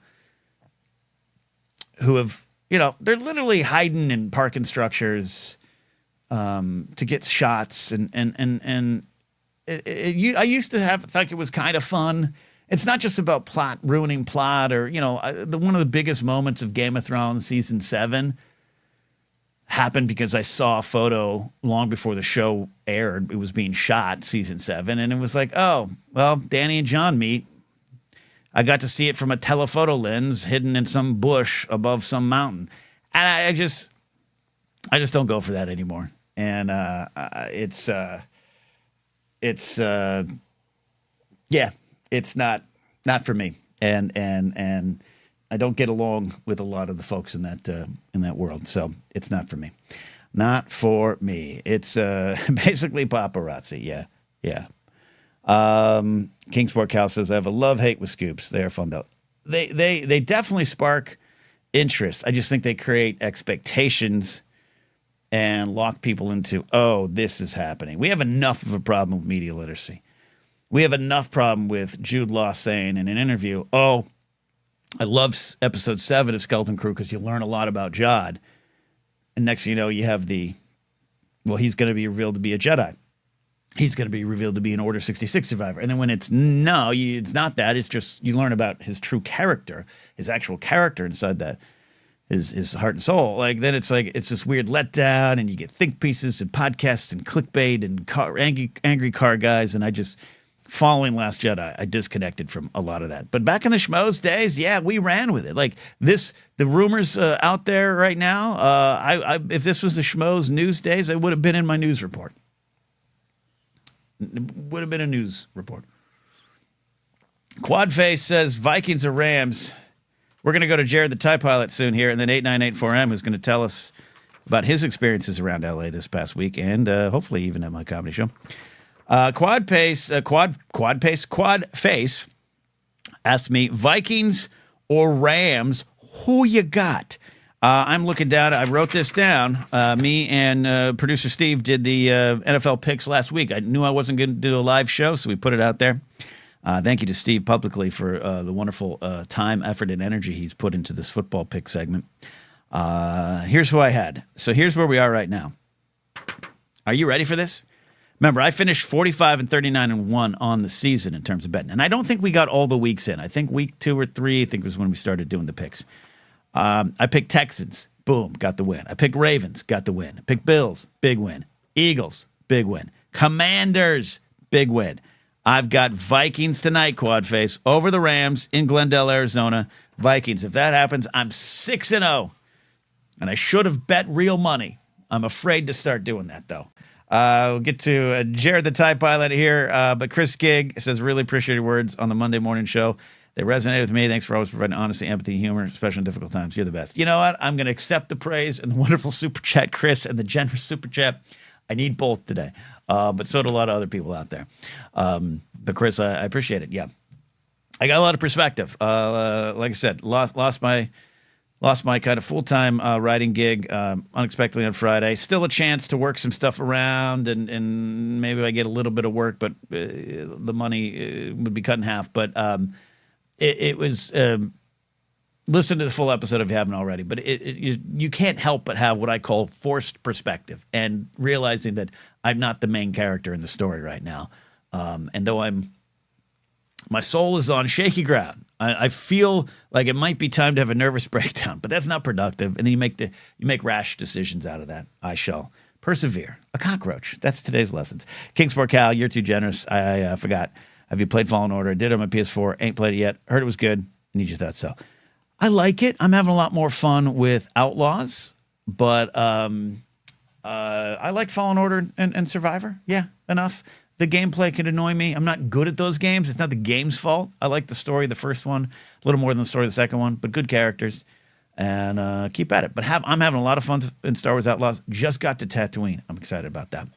S1: who have, they're literally hiding in parking structures to get shots, and I used to think it was kind of fun. It's not just about ruining plot, or one of the biggest moments of Game of Thrones season 7 happened because I saw a photo long before the show aired. It was being shot, season 7, and it was like, oh well, Danny and John meet. I got to see it from a telephoto lens hidden in some bush above some mountain. And I just don't go for that anymore. And it's not for me. And I don't get along with a lot of the folks in that world. So it's not for me. Not for me. It's basically paparazzi. Yeah. Kingsport Cal says, I have a love-hate with scoops. They are fun, though. They definitely spark interest. I just think they create expectations and lock people into, oh, this is happening. We have enough of a problem with media literacy. We have enough problem with Jude Law saying in an interview, oh, I love episode 7 of Skeleton Crew because you learn a lot about Jod. And next thing you know, you have he's going to be revealed to be a Jedi. He's going to be revealed to be an Order 66 survivor. And then when it's not that. It's just you learn about his true character, his actual character inside that, his heart and soul. Like then it's this weird letdown, and you get think pieces and podcasts and clickbait and angry car guys. And I just, following Last Jedi, I disconnected from a lot of that. But back in the Schmoes days, yeah, we ran with it. Like the rumors out there right now, if this was the Schmoes news days, it would have been in my news report. Would have been a news report. Quadface says Vikings or Rams. We're going to go to Jared the TIE Pilot soon here, and then 8984M who's going to tell us about his experiences around LA this past week, and hopefully even at my comedy show. Quadface asked me, Vikings or Rams, who you got? I'm looking down. I wrote this down. Me and producer Steve did the NFL picks last week. I knew I wasn't going to do a live show, so we put it out there. Thank you to Steve publicly for the wonderful time, effort, and energy he's put into this football pick segment. Here's who I had. So here's where we are right now. Are you ready for this? Remember, I finished 45-39-1 on the season in terms of betting. And I don't think we got all the weeks in. I think week 2 or 3, was when we started doing the picks. I picked Texans. Boom, got the win. I picked Ravens. Got the win. I picked Bills. Big win. Eagles. Big win. Commanders. Big win. I've got Vikings tonight, Quadface, over the Rams in Glendale, Arizona. Vikings. If that happens, I'm 6-0. And I should have bet real money. I'm afraid to start doing that, though. We'll get to Jared the TIE Pilot here. But Chris Gigg says, really appreciate your words on the Monday morning show. They resonate with me. Thanks for always providing honesty, empathy, humor, especially in difficult times. You're the best. You know what? I'm going to accept the praise and the wonderful super chat, Chris, and the generous super chat. I need both today. But so do a lot of other people out there. But Chris, I appreciate it. Yeah. I got a lot of perspective. Like I said, lost my kind of full-time writing gig unexpectedly on Friday. Still a chance to work some stuff around, and maybe I get a little bit of work, but the money would be cut in half. But it was listen to the full episode if you haven't already. But you can't help but have what I call forced perspective, and realizing that I'm not the main character in the story right now. And though my soul is on shaky ground, I feel like it might be time to have a nervous breakdown, but that's not productive. And then you make rash decisions out of that. I shall persevere. A cockroach. That's today's lessons. Kingsport Cal, you're too generous. I forgot. Have you played Fallen Order? I did it on my PS4. Ain't played it yet. Heard it was good. Need your thoughts. So I like it. I'm having a lot more fun with Outlaws, but I liked Fallen Order and Survivor. Yeah, enough. The gameplay can annoy me. I'm not good at those games. It's not the game's fault. I like the story of the first one a little more than the story of the second one, but good characters. And keep at it. But I'm having a lot of fun in Star Wars Outlaws. Just got to Tatooine. I'm excited about that.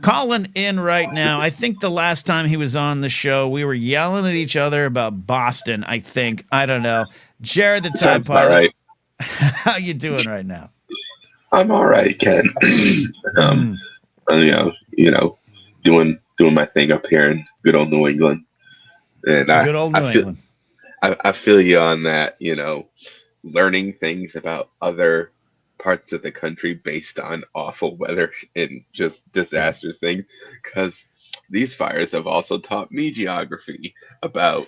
S1: CallIn in right now. I think the last time he was on the show, we were yelling at each other about Boston, I think. I don't know. Jared the TIE Pilot.
S3: Right.
S1: How you doing right now?
S3: I'm all right, Ken. Doing my thing up here in good old New England. And
S1: good old New England.
S3: I feel you on that, learning things about other parts of the country based on awful weather and just disastrous things, because these fires have also taught me geography about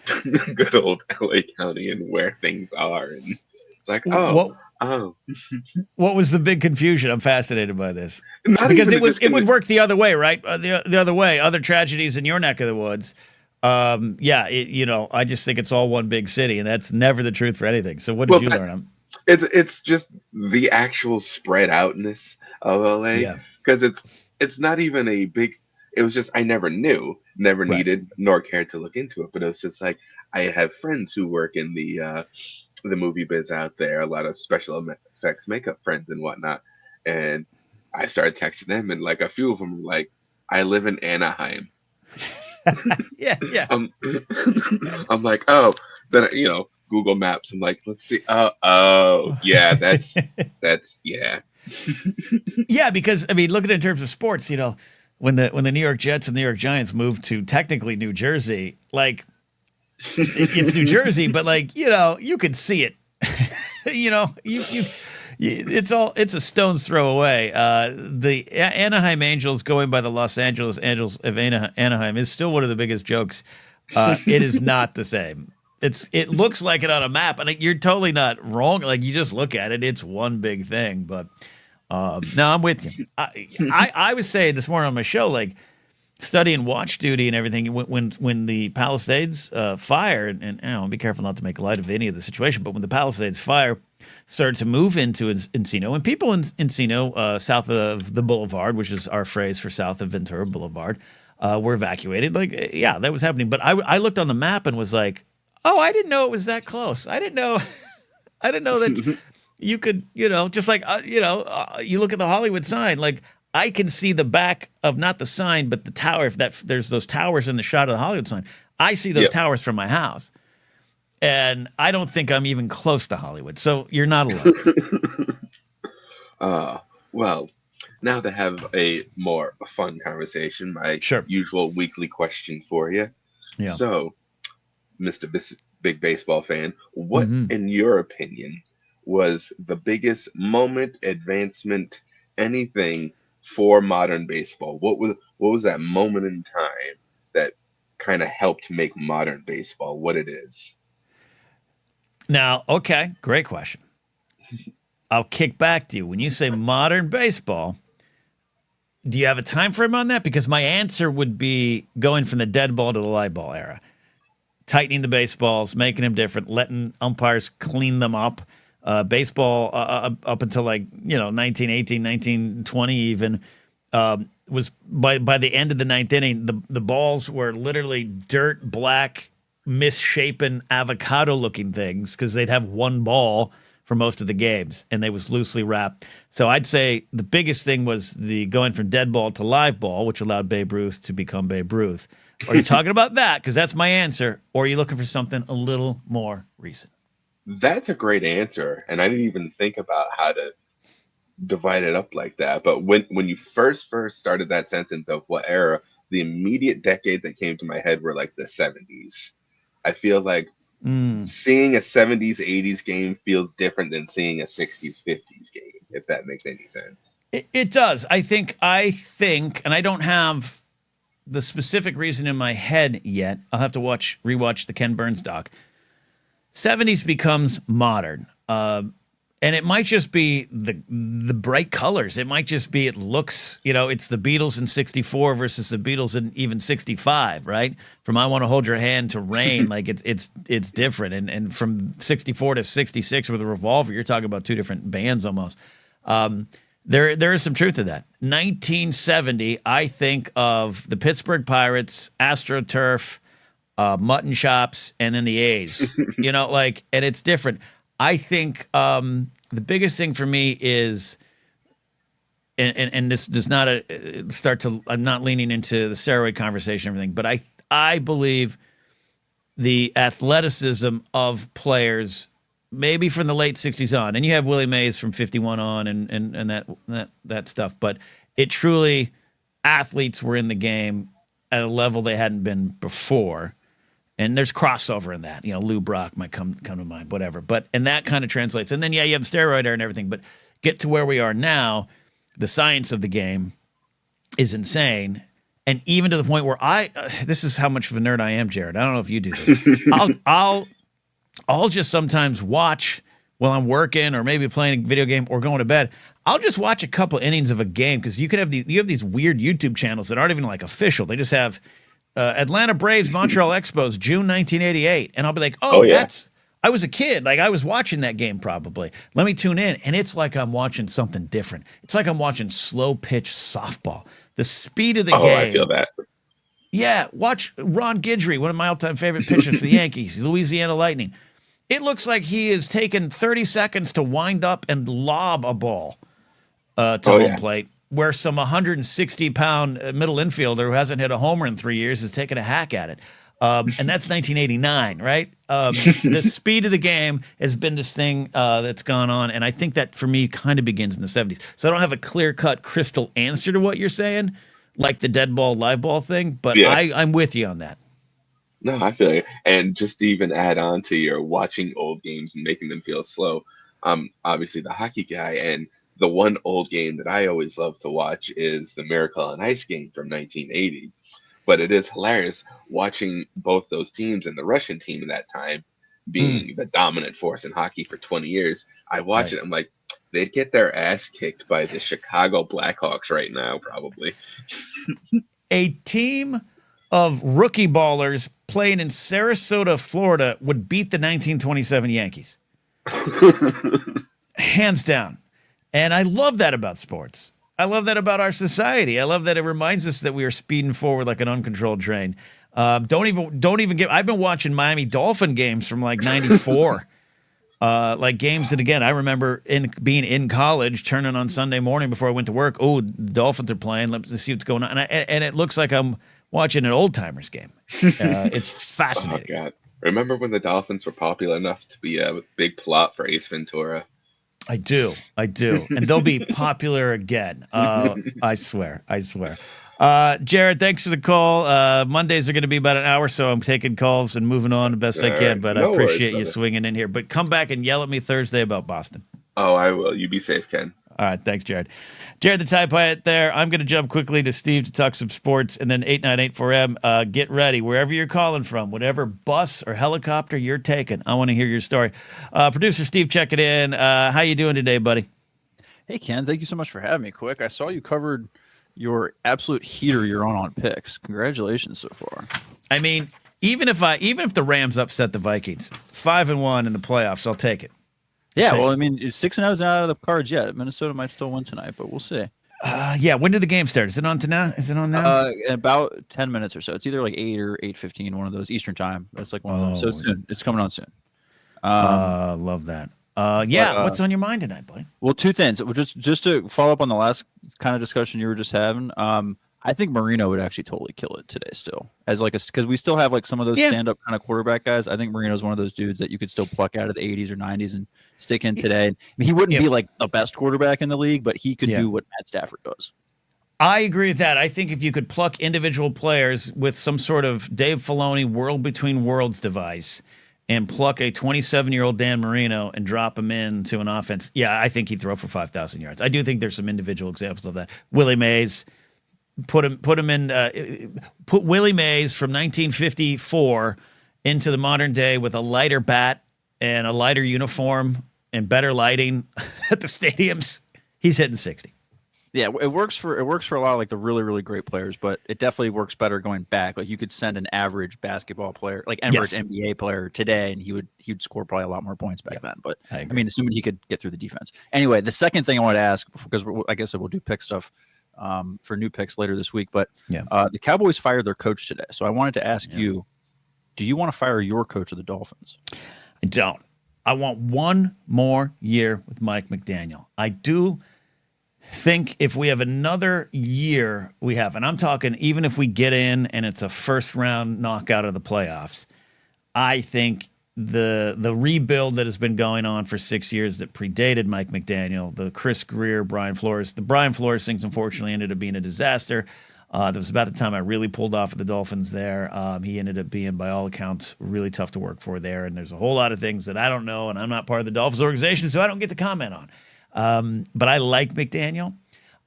S3: good old LA County and where things are. And it's like, oh.
S1: What was the big confusion? I'm fascinated by this.
S3: Because
S1: it would work the other way, right? The other way, other tragedies in your neck of the woods. I just think it's all one big city, and that's never the truth for anything. So what did you learn?
S3: It's just the actual spread outness of LA, because it's not even a big. It was just I never needed nor cared to look into it, but it was just like I have friends who work in the movie biz out there, a lot of special effects makeup friends and whatnot, and I started texting them, and like a few of them were like, I live in Anaheim.
S1: yeah.
S3: I'm like, oh, then Google Maps. I'm like, let's see. Oh, yeah, that's yeah.
S1: Yeah, because I mean, look at it in terms of sports. When the New York Jets and New York Giants moved to technically New Jersey, like it's New Jersey, but like you could see it. It's a stone's throw away. The Anaheim Angels going by the Los Angeles Angels of Anaheim is still one of the biggest jokes. It is not the same. It looks like it on a map, and you're totally not wrong. Like you just look at it, it's one big thing. But no, I'm with you. I was saying this morning on my show, like studying watch duty and everything. When the Palisades fire, and be careful not to make light of any of the situation, but when the Palisades fire started to move into Encino, and people in Encino, south of the Boulevard, which is our phrase for south of Ventura Boulevard, were evacuated. Like, yeah, that was happening. But I looked on the map and was like, oh, I didn't know it was that close. I didn't know that you could, just like, you look at the Hollywood sign, like I can see the back of not the sign, but the tower. If there's those towers in the shot of the Hollywood sign, I see those towers from my house. And I don't think I'm even close to Hollywood. So you're not alone.
S3: Well, now to have a more fun conversation, my usual weekly question for you.
S1: Yeah.
S3: So, Mr. Big Baseball fan, what, in your opinion, was the biggest moment, advancement, anything for modern baseball? What was that moment in time that kind of helped make modern baseball what it is?
S1: Now, okay, great question. I'll kick back to you. When you say modern baseball, do you have a time frame on that? Because my answer would be going from the dead ball to the live ball era. Tightening the baseballs, making them different, letting umpires clean them up. Baseball up until 1918, 1920 even, was by the end of the ninth inning, the balls were literally dirt black, misshapen avocado-looking things because they'd have one ball for most of the games, and they was loosely wrapped. So I'd say the biggest thing was the going from dead ball to live ball, which allowed Babe Ruth to become Babe Ruth. Are you talking about that? Because that's my answer. Or are you looking for something a little more recent?
S3: That's a great answer, and I didn't even think about how to divide it up like that. But when you first started that sentence of what era, the immediate decade that came to my head were like the 70s. I feel like seeing a 70s, 80s game feels different than seeing a 60s, 50s game, if that makes any sense.
S1: It does. I think, and I don't have the specific reason in my head yet. I'll have to rewatch the Ken Burns doc. 70s becomes modern. And it might just be the bright colors. It might just be it looks, it's the Beatles in 64 versus the Beatles in even 65, right? From I Want to Hold Your Hand to Rain, like it's different. And from 64 to 66 with a Revolver, you're talking about two different bands almost. There is some truth to that. 1970, I think of the Pittsburgh Pirates, AstroTurf, mutton chops, and then the A's. And it's different. I think the biggest thing for me is, and this does not I'm not leaning into the steroid conversation and everything, but I believe the athleticism of players, maybe from the late 60s on, and you have Willie Mays from 51 on and that stuff, but it truly, athletes were in the game at a level they hadn't been before. And there's crossover in that. Lou Brock might come to mind, whatever. And that kind of translates. And then, you have steroid era and everything. But get to where we are now, the science of the game is insane. And even to the point where this is how much of a nerd I am, Jared. I don't know if you do this. I'll just sometimes watch while I'm working or maybe playing a video game or going to bed. I'll just watch a couple innings of a game because you have these weird YouTube channels that aren't even like official. They just have Atlanta Braves, Montreal Expos, June 1988. And I'll be like, I was a kid. Like, I was watching that game probably. Let me tune in. And it's like I'm watching something different. It's like I'm watching slow pitch softball. The speed of the game.
S3: Oh, I feel that.
S1: Yeah, watch Ron Guidry, one of my all-time favorite pitchers for the Yankees, Louisiana Lightning. It looks like he has taken 30 seconds to wind up and lob a ball to home plate, where some 160-pound middle infielder who hasn't hit a homer in 3 years is taking a hack at it. And that's 1989, right? The speed of the game has been this thing that's gone on, and I think that for me kind of begins in the 70s. So I don't have a clear-cut, crystal answer to what you're saying, like the dead ball, live ball thing, but
S3: Yeah.
S1: I'm with you on that.
S3: No, I feel you. And just to even add on to your watching old games and making them feel slow, I'm obviously the hockey guy, and the one old game that I always love to watch is the Miracle on Ice game from 1980. But it is hilarious watching both those teams and the Russian team at that time being the dominant force in hockey for 20 years. I watch it, I'm like, they'd get their ass kicked by the Chicago Blackhawks right now, probably.
S1: A team of rookie ballers playing in Sarasota, Florida would beat the 1927 Yankees. Hands down. And I love that about sports. I love that about our society. I love that it reminds us that we are speeding forward like an uncontrolled train. Don't even get. I've been watching Miami Dolphin games from like '94, like games that again I remember being in college, turning on Sunday morning before I went to work. Oh, the Dolphins are playing. Let's see what's going on. And it looks like I'm watching an old timers game. It's fascinating.
S3: Oh God! Remember when the Dolphins were popular enough to be a big plot for Ace Ventura?
S1: I do. And they'll be popular again. I swear. Jared, thanks for the call. Mondays are going to be about an hour, so I'm taking calls and moving on the best I can, but I appreciate you swinging in here. But come back and yell at me Thursday about Boston.
S3: Oh, I will. You be safe, Ken.
S1: All right, thanks, Jared. Jared the Tie Pilot there. I'm going to jump quickly to Steve to talk some sports, and then 898-4M. Get ready, wherever you're calling from, whatever bus or helicopter you're taking. I want to hear your story. Producer Steve, check it in. How you doing today, buddy?
S4: Hey, Ken. Thank you so much for having me. Quick, I saw you covered your absolute heater you're on picks. Congratulations so far.
S1: I mean, even if the Rams upset the Vikings, 5-1 in the playoffs, I'll take it.
S4: Yeah, well, I mean, 6-0 is not out of the cards yet. Minnesota might still win tonight, but we'll see.
S1: Yeah, when did the game start? Is it on now?
S4: In about 10 minutes or so. It's either like 8 or 8:15, one of those Eastern time. It's like one of those. So soon. It's coming on soon.
S1: Love that. What's on your mind tonight, Blaine?
S4: Well, two things. Just to follow up on the last kind of discussion you were just having. I think Marino would actually totally kill it today still. As like because we still have like some of those stand-up kind of quarterback guys. I think Marino's one of those dudes that you could still pluck out of the 80s or 90s and stick in today. I mean, he wouldn't be like the best quarterback in the league, but he could do what Matt Stafford does.
S1: I agree with that. I think if you could pluck individual players with some sort of Dave Filoni world between worlds device and pluck a 27-year-old Dan Marino and drop him into an offense, I think he'd throw for 5,000 yards. I do think there's some individual examples of that. Willie Mays. Put Willie Mays from 1954 into the modern day with a lighter bat and a lighter uniform and better lighting at the stadiums. He's hitting 60.
S4: Yeah, it works for a lot of like the really, really great players, but it definitely works better going back. Like you could send an average basketball player, like average NBA player today, and he'd score probably a lot more points back then. But I mean, assuming he could get through the defense. Anyway, the second thing I want to ask, because I guess we'll do pick stuff for new picks later this week, but the Cowboys fired their coach today. So I wanted to ask you, do you want to fire your coach of the Dolphins?
S1: I don't. I want one more year with Mike McDaniel. I do think if we have another year, and I'm talking even if we get in and it's a first round knockout of the playoffs, I think the rebuild that has been going on for 6 years that predated Mike McDaniel, the Chris Greer, Brian Flores. The Brian Flores things unfortunately ended up being a disaster. That was about the time I really pulled off of the Dolphins there. He ended up being, by all accounts, really tough to work for there. And there's a whole lot of things that I don't know, and I'm not part of the Dolphins organization, so I don't get to comment on. But I like McDaniel.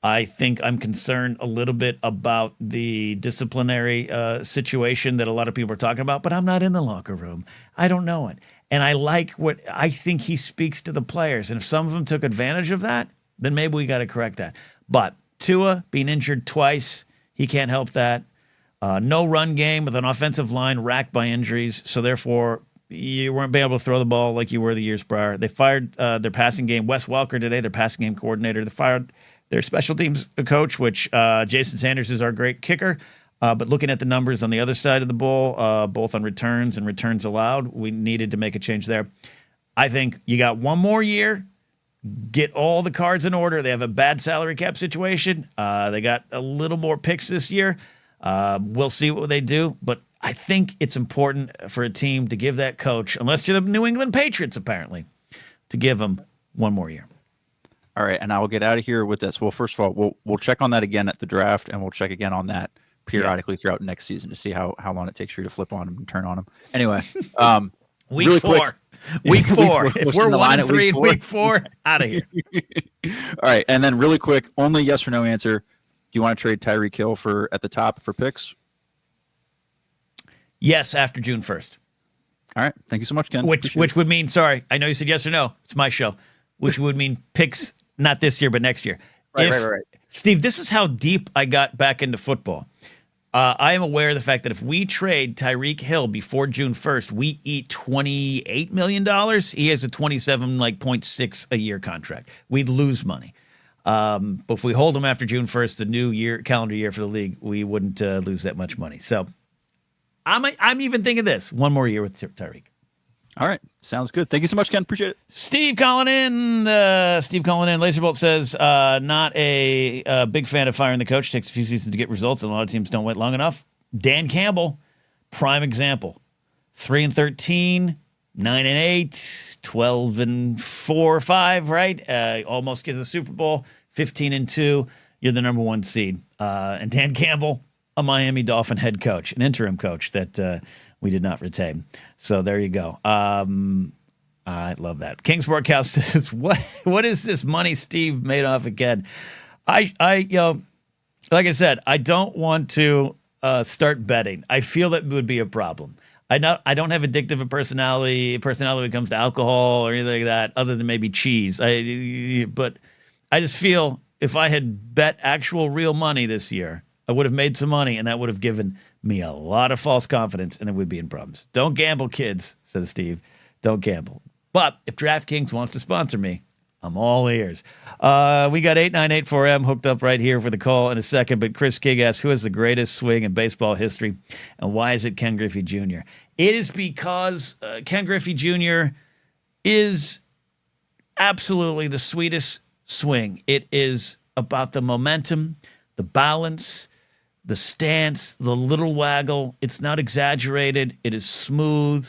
S1: I think I'm concerned a little bit about the disciplinary situation that a lot of people are talking about, but I'm not in the locker room. I don't know it. And I think he speaks to the players. And if some of them took advantage of that, then maybe we got to correct that. But Tua being injured twice, he can't help that. No run game with an offensive line racked by injuries. So therefore, you weren't able to throw the ball like you were the years prior. They fired their passing game. Wes Welker today, their passing game coordinator. They fired their special teams coach, which Jason Sanders is our great kicker. But looking at the numbers on the other side of the ball, both on returns and returns allowed, we needed to make a change there. I think you got one more year. Get all the cards in order. They have a bad salary cap situation. They got a little more picks this year. We'll see what they do. But I think it's important for a team to give that coach, unless you're the New England Patriots, apparently, to give him one more year.
S4: All right, and I will get out of here with this. Well, first of all, we'll check on that again at the draft, and we'll check again on that periodically throughout next season to see how long it takes for you to flip on them and turn on them. Anyway,
S1: week
S4: really
S1: 4.
S4: Quick,
S1: week 4. If we're 1-3 in week 4, out of here.
S4: All right, and then really quick, only yes or no answer. Do you want to trade Tyreek Hill at the top for picks?
S1: Yes, after June 1st.
S4: All right. Thank you so much, Ken.
S1: Which would mean, sorry, I know you said yes or no. It's my show. Which would mean picks not this year, but next year.
S4: Right.
S1: Steve, this is how deep I got back into football. I am aware of the fact that if we trade Tyreek Hill before June 1st, we eat $28 million. He has a 27.6 a year contract. We'd lose money. But if we hold him after June 1st, the new calendar year for the league, we wouldn't lose that much money. So I'm even thinking this. One more year with Tyreek.
S4: All right. Sounds good. Thank you so much, Ken. Appreciate it.
S1: Steve calling in. Laserbolt says, not a big fan of firing the coach. Takes a few seasons to get results, and a lot of teams don't wait long enough. Dan Campbell, prime example. 3-13, 9-8, 12-4-5, right? Almost get to the Super Bowl. 15-2. You're the number 1 seed. And Dan Campbell, a Miami Dolphin head coach, an interim coach that we did not retain. So there you go. I love that. Kings Broadcast says, what is this money Steve made off again? I like I said, I don't want to start betting. I feel that would be a problem. I don't have addictive a personality when it comes to alcohol or anything like that, other than maybe cheese. But I just feel if I had bet actual real money this year, I would have made some money, and that would have given me a lot of false confidence, and then we'd be in problems. Don't gamble, kids, says Steve. Don't gamble. But if DraftKings wants to sponsor me, I'm all ears. We got 8984M hooked up right here for the call in a second, but Chris King asks, who has the greatest swing in baseball history, and why is it Ken Griffey Jr.? It is because Ken Griffey Jr. is absolutely the sweetest swing. It is about the momentum, the balance, the stance, the little waggle. It's not exaggerated. It is smooth.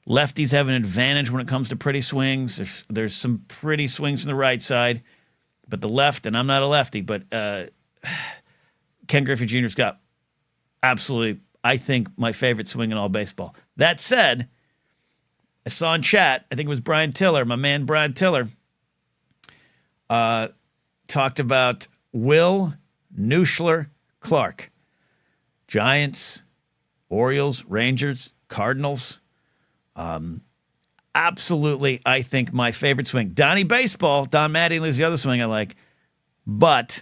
S1: Lefties have an advantage when it comes to pretty swings. There's some pretty swings from the right side, but the left, and I'm not a lefty, but Ken Griffey Jr.'s got absolutely, I think, my favorite swing in all baseball. That said, I saw in chat, I think it was Brian Tiller, my man Brian Tiller, talked about Will Nuschler Clark. Giants, Orioles, Rangers, Cardinals. Absolutely, I think my favorite swing. Donnie Baseball, Don Mattingly is the other swing I like. But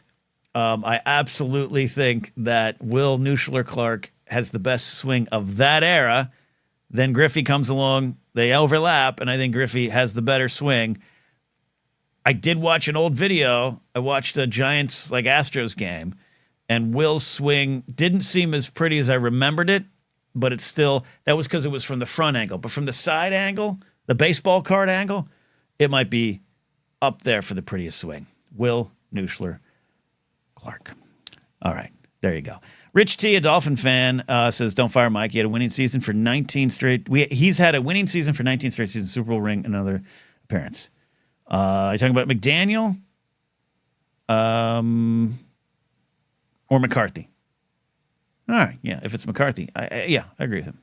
S1: I absolutely think that Will Nuschler Clark has the best swing of that era. Then Griffey comes along. They overlap, and I think Griffey has the better swing. I did watch an old video. I watched a Giants Astros game, and Will's swing didn't seem as pretty as I remembered it, but it's still, that was because it was from the front angle. But from the side angle, the baseball card angle, it might be up there for the prettiest swing. Will Nuschler Clark. All right, there you go. Rich T, a Dolphin fan, says, don't fire Mike. He had a winning season for 19 straight. He's had a winning season for 19 straight seasons, Super Bowl ring, another appearance. Are you talking about McDaniel or McCarthy? All right, yeah, if it's McCarthy, I agree with him.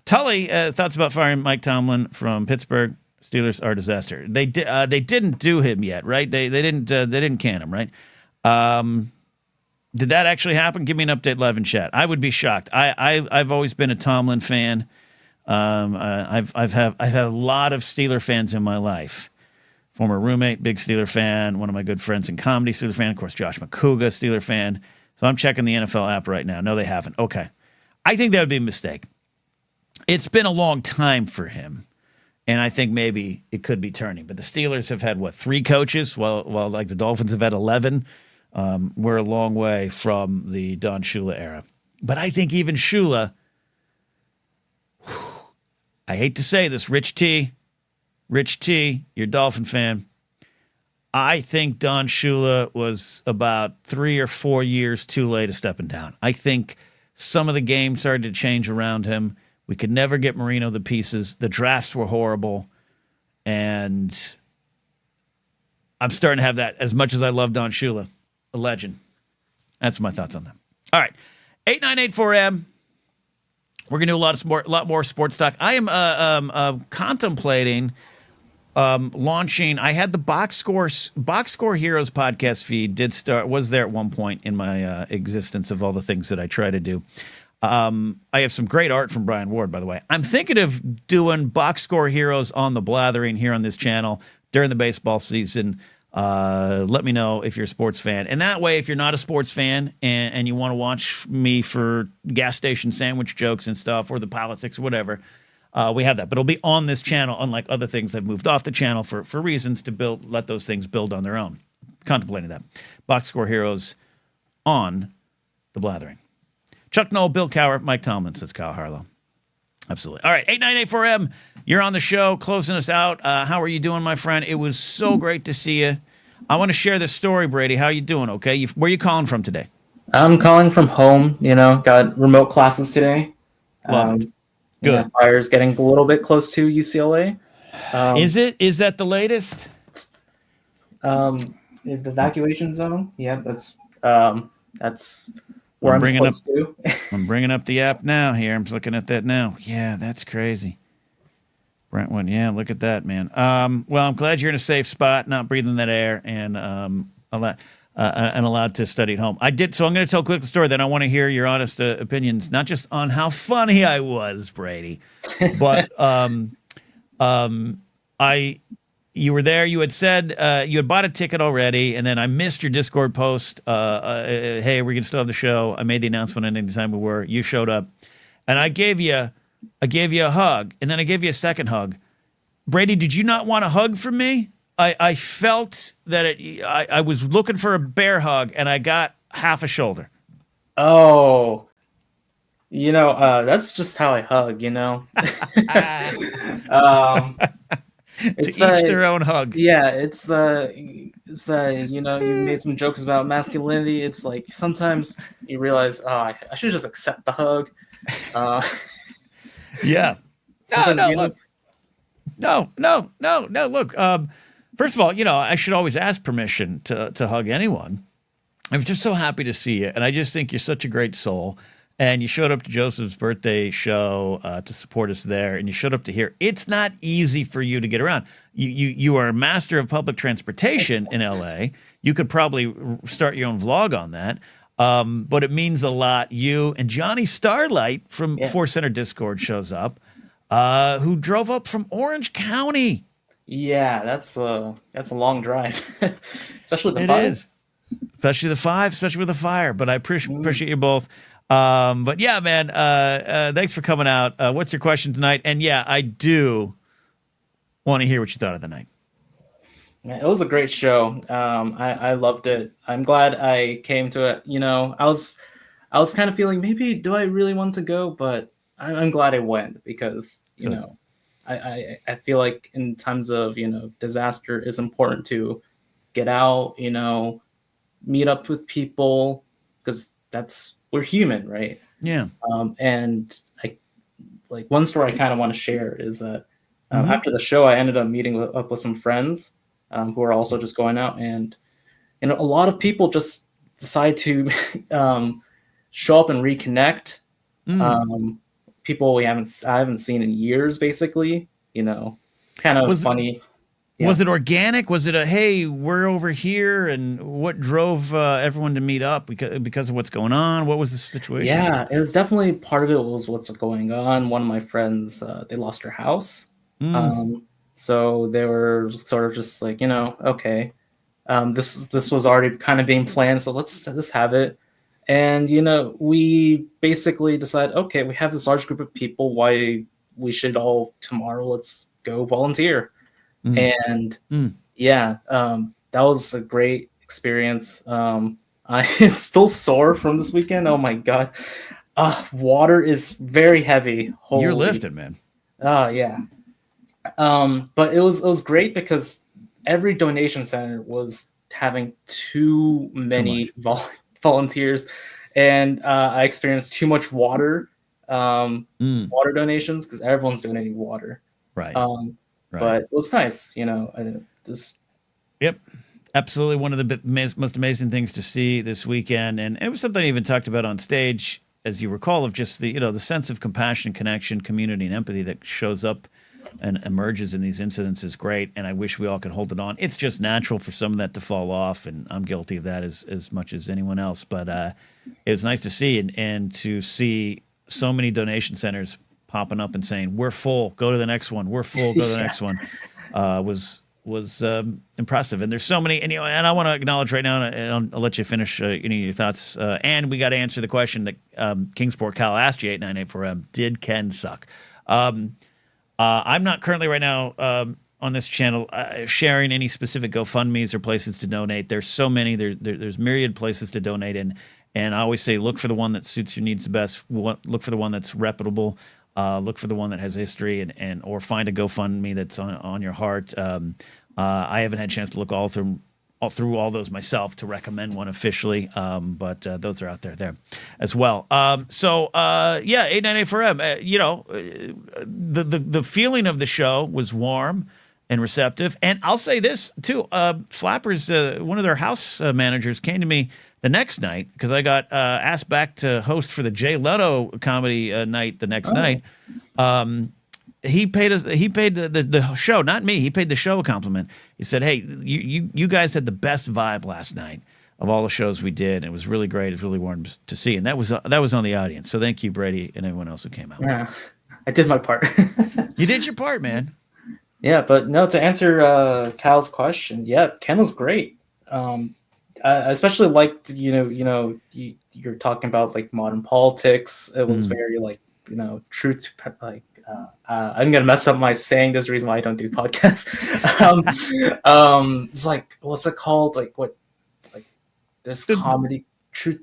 S1: Tully, thoughts about firing Mike Tomlin from Pittsburgh. Steelers are a disaster. They didn't do him yet, right? They didn't can him, right? Did that actually happen? Give me an update live in chat. I would be shocked. I've always been a Tomlin fan. I've had a lot of Steeler fans in my life. Former roommate, big Steeler fan. One of my good friends in comedy, Steeler fan. Of course, Josh McCouga, Steeler fan. So I'm checking the NFL app right now. No, they haven't. Okay. I think that would be a mistake. It's been a long time for him, and I think maybe it could be turning. But the Steelers have had, 3 coaches, while the Dolphins have had 11. We're a long way from the Don Shula era. But I think even Shula, I hate to say this, Rich T, you're a Dolphin fan. I think Don Shula was about 3 or 4 years too late of stepping down. I think some of the game started to change around him. We could never get Marino the pieces. The drafts were horrible. And I'm starting to have that as much as I love Don Shula, a legend. That's my thoughts on that. All right. 8984M. We're going to do a lot more sports talk. I am contemplating launching. I had the Box Score Heroes podcast feed was there at one point in my existence of all the things that I try to do. I have some great art from Brian Ward, by the way. I'm thinking of doing Box Score Heroes on the Blathering here on this channel during the baseball season. Let me know if you're a sports fan. And that way, if you're not a sports fan and you want to watch me for gas station sandwich jokes and stuff or the politics or whatever, we have that. But it'll be on this channel, unlike other things I've moved off the channel for reasons to let those things build on their own. Contemplating that. Box Score Heroes on the Blathering. Chuck Knoll, Bill Cower, Mike Tomlin, says Kyle Harlow. Absolutely. All right, 8984M, you're on the show, closing us out. How are you doing, my friend? It was so great to see you. I want to share this story, Brady. How you doing, okay? Where are you calling from today?
S5: I'm calling from home, got remote classes today.
S1: Love it. Good.
S5: Fire's getting a little bit close to UCLA.
S1: Is that the latest?
S5: The evacuation zone? Yeah, that's where I'm close to.
S1: I'm bringing up the app now here. I'm looking at that now. Yeah, that's crazy. Brentwood, yeah, look at that, man. Well, I'm glad you're in a safe spot, not breathing that air, and allowed to study at home. So I'm going to tell a quick story. Then I want to hear your honest opinions, not just on how funny I was, Brady, but you were there. You had said you had bought a ticket already, and then I missed your Discord post. Hey, we're going to still have the show. I made the announcement at any time we were. You showed up, and I gave you a hug, and then I gave you a second hug. Brady, did you not want a hug from me? I felt that I was looking for a bear hug, and I got half a shoulder.
S5: Oh, that's just how I hug,
S1: To each their own hug.
S5: Yeah, it's the you made some jokes about masculinity. It's like sometimes you realize, I should just accept the hug.
S1: Yeah. No. Look, first of all, I should always ask permission to hug anyone. I'm just so happy to see you, and I just think you're such a great soul. And you showed up to Joseph's birthday show to support us there, and you showed up to here. It's not easy for you to get around. You are a master of public transportation in LA. You could probably start your own vlog on that. But it means a lot. You and Johnny Starlight from Force Center Discord shows up, who drove up from Orange County.
S5: Yeah, that's a long drive, especially the
S1: it
S5: five.
S1: Is. Especially the five, especially with the fire. But I appreciate you both. But yeah, man, thanks for coming out. What's your question tonight? And yeah, I do want to hear what you thought of the night.
S5: Yeah, it was a great show. I loved it. I'm glad I came to it. I was kind of feeling maybe do I really want to go, but I'm glad I went because I feel like in times of disaster, it's important to get out, meet up with people because we're human, right?
S1: Yeah.
S5: And one story I kind of want to share is that after the show, I ended up meeting up with some friends who are also just going out, and a lot of people just decide to show up and reconnect. People I haven't seen in years, basically. Kind of funny. Yeah.
S1: Was it organic? Was it hey, we're over here? And what drove everyone to meet up because of what's going on? What was the situation?
S5: Yeah, it was definitely part of it was what's going on. One of my friends, they lost her house. So they were sort of just like, okay, this was already kind of being planned. So let's just have it. And, we basically decided, okay, we have this large group of people. Why we should all tomorrow, let's go volunteer. And that was a great experience. I am still sore from this weekend. Oh my God. Water is very heavy. Holy.
S1: You're lifting, man.
S5: Yeah. But it was great because every donation center was having too many volunteers. and I experienced too much water donations because everyone's donating water.
S1: Right.
S5: But it was nice, you know.
S1: Yep. Absolutely, one of the most amazing things to see this weekend, and it was something I even talked about on stage, as you recall, of just the sense of compassion, connection, community, and empathy that shows up and emerges in these incidents is great, and I wish we all could hold it on. It's just natural for some of that to fall off, and I'm guilty of that as much as anyone else. But it was nice to see, and to see so many donation centers popping up and saying, "We're full, go to the next one. We're full, go to the next one," was impressive. And there's so many, and I want to acknowledge right now, and I'll let you finish any of your thoughts. And we got to answer the question that Kingsport Cal asked you, 898-4M, did Ken suck? I'm not currently right now on this channel sharing any specific GoFundMes or places to donate. There's so many. There's myriad places to donate in. And I always say, look for the one that suits your needs the best. Look for the one that's reputable. Look for the one that has history, and or find a GoFundMe that's on your heart. I haven't had a chance to look all through all those myself to recommend one officially, but those are out there as well. So 898-4M. The feeling of the show was warm and receptive, and I'll say this too. Flappers, one of their house managers, came to me the next night because I got asked back to host for the Jay Leno comedy night the next night. He paid the show, not me. He paid the show a compliment. He said, "Hey, you guys had the best vibe last night of all the shows we did, and it was really great. It was really warm to see." And that was on the audience. So thank you, Brady, and everyone else who came out.
S5: Yeah, I did my part.
S1: You did your part, man.
S5: Yeah, but no, to answer Cal's question, yeah, Ken was great. I especially liked, you're talking about like modern politics. It was very like, truth to like. I'm gonna mess up my saying. There's a reason why I don't do podcasts. It's like, what's it called? Like what? Like there's comedy truth.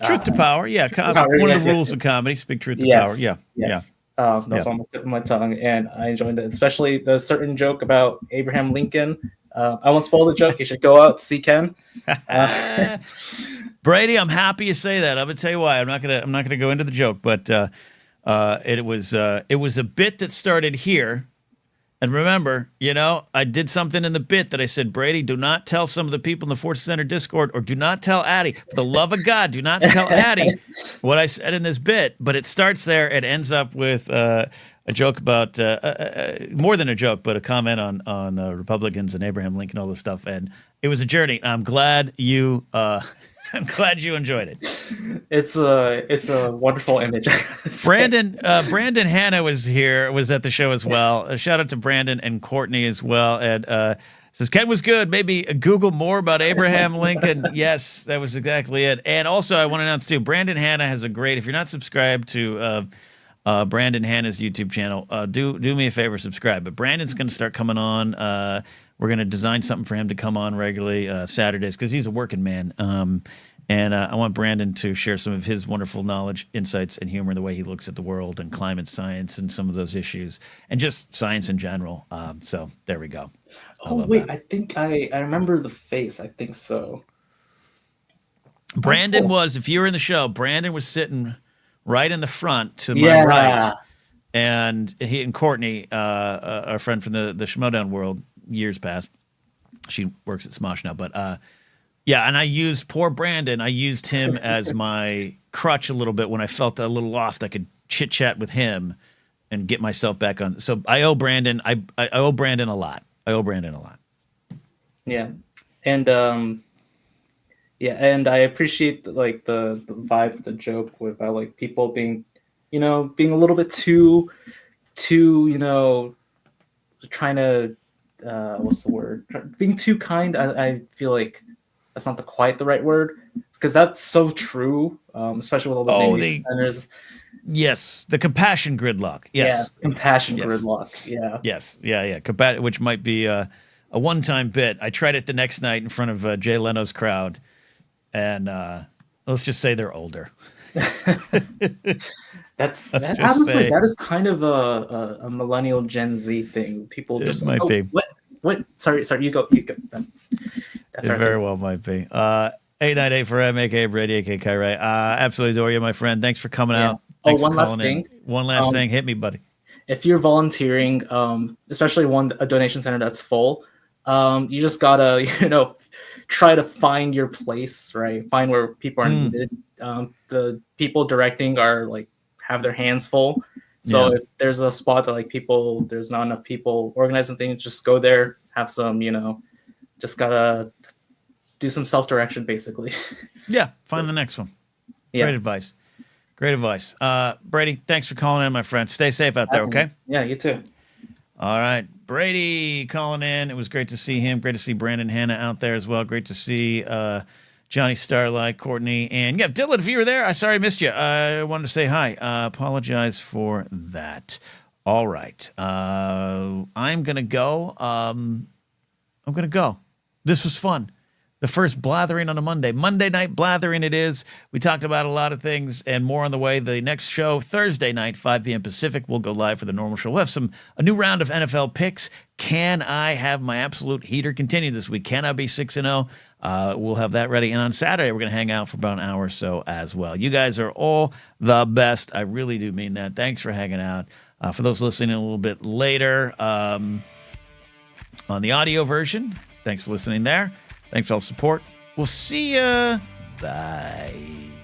S1: Truth to power. Yeah, one of the rules of comedy. Speak truth to power. Yeah,
S5: yes. That's on the tip of my tongue, and I enjoyed that, especially the certain joke about Abraham Lincoln. I won't spoil the joke. You should go out to see Ken.
S1: Brady, I'm happy you say that. I'm gonna tell you why. I'm not gonna go into the joke, but it was a bit that started here. And remember, I did something in the bit that I said, Brady, do not tell some of the people in the Fortune Center Discord, or do not tell Addie. For the love of God, do not tell Addie what I said in this bit. But it starts there. It ends up with a joke about more than a joke, but a comment on Republicans and Abraham Lincoln, all this stuff. And it was a journey. I'm glad you enjoyed it.
S5: It's a wonderful image.
S1: Brandon Hanna was at the show as well. A shout out to Brandon and Courtney as well. And says Ken was good. Maybe Google more about Abraham Lincoln. Yes, that was exactly it. And also I want to announce too, Brandon Hanna has a great. If you're not subscribed to Brandon Hanna's YouTube channel, do me a favor, subscribe. But Brandon's going to start coming on. We're going to design something for him to come on regularly Saturdays because he's a working man. And I want Brandon to share some of his wonderful knowledge, insights, and humor, the way he looks at the world and climate science and some of those issues, and just science in general. So there we go.
S5: I think I remember the face. I think so.
S1: Brandon was, if you were in the show, Brandon was sitting right in the front to my right. And he and Courtney, our friend from the Schmodown world, years past. She works at Smosh now, but and I used poor Brandon. I used him as my crutch a little bit when I felt a little lost. I could chit chat with him and get myself back on. So I owe Brandon. I owe Brandon a lot.
S5: Yeah, and and I appreciate the vibe of the joke with like people being a little bit too trying to. What's the word? Being too kind. I feel like that's not quite the right word, because that's so true, especially with all the centers.
S1: Yes, the compassion gridlock. Yes,
S5: gridlock. Yeah.
S1: Yes, yeah. Which might be a one-time bit. I tried it the next night in front of Jay Leno's crowd, and let's just say they're older.
S5: That is kind of a millennial Gen Z thing. People just
S1: be.
S5: What? Sorry, you go.
S1: That's it very well might be. 898 for M, aka Brady, aka Kyrie. Absolutely adore you, my friend. Thanks for coming out. Thanks
S5: one
S1: for
S5: last
S1: calling
S5: thing.
S1: in. One last thing. Hit me, buddy.
S5: If you're volunteering, especially a donation center that's full, you just gotta, try to find your place, right? Find where people are needed. The people directing are have their hands full. So if there's a spot that there's not enough people organizing things, just go there, have some, just gotta do some self-direction basically.
S1: Yeah, find the next one.
S5: Yeah.
S1: Great advice. Great advice. Brady, thanks for calling in, my friend. Stay safe out there, okay?
S5: Yeah, you too.
S1: All right. Brady calling in. It was great to see him. Great to see Brandon Hanna out there as well. Great to see Johnny Starlight, Courtney, and Dylan, if you were there, I sorry I missed you. I wanted to say hi. Apologize for that. All right. I'm going to go. This was fun. The first Blathering on a Monday. Monday night Blathering it is. We talked about a lot of things and more on the way. The next show, Thursday night, 5 p.m. Pacific, we'll go live for the normal show. We'll have a new round of NFL picks. Can I have my absolute heater continue this week? Can I be 6-0? We'll have that ready. And on Saturday, we're going to hang out for about an hour or so as well. You guys are all the best. I really do mean that. Thanks for hanging out. For those listening a little bit later on the audio version, thanks for listening there. Thanks for all the support. We'll see ya. Bye.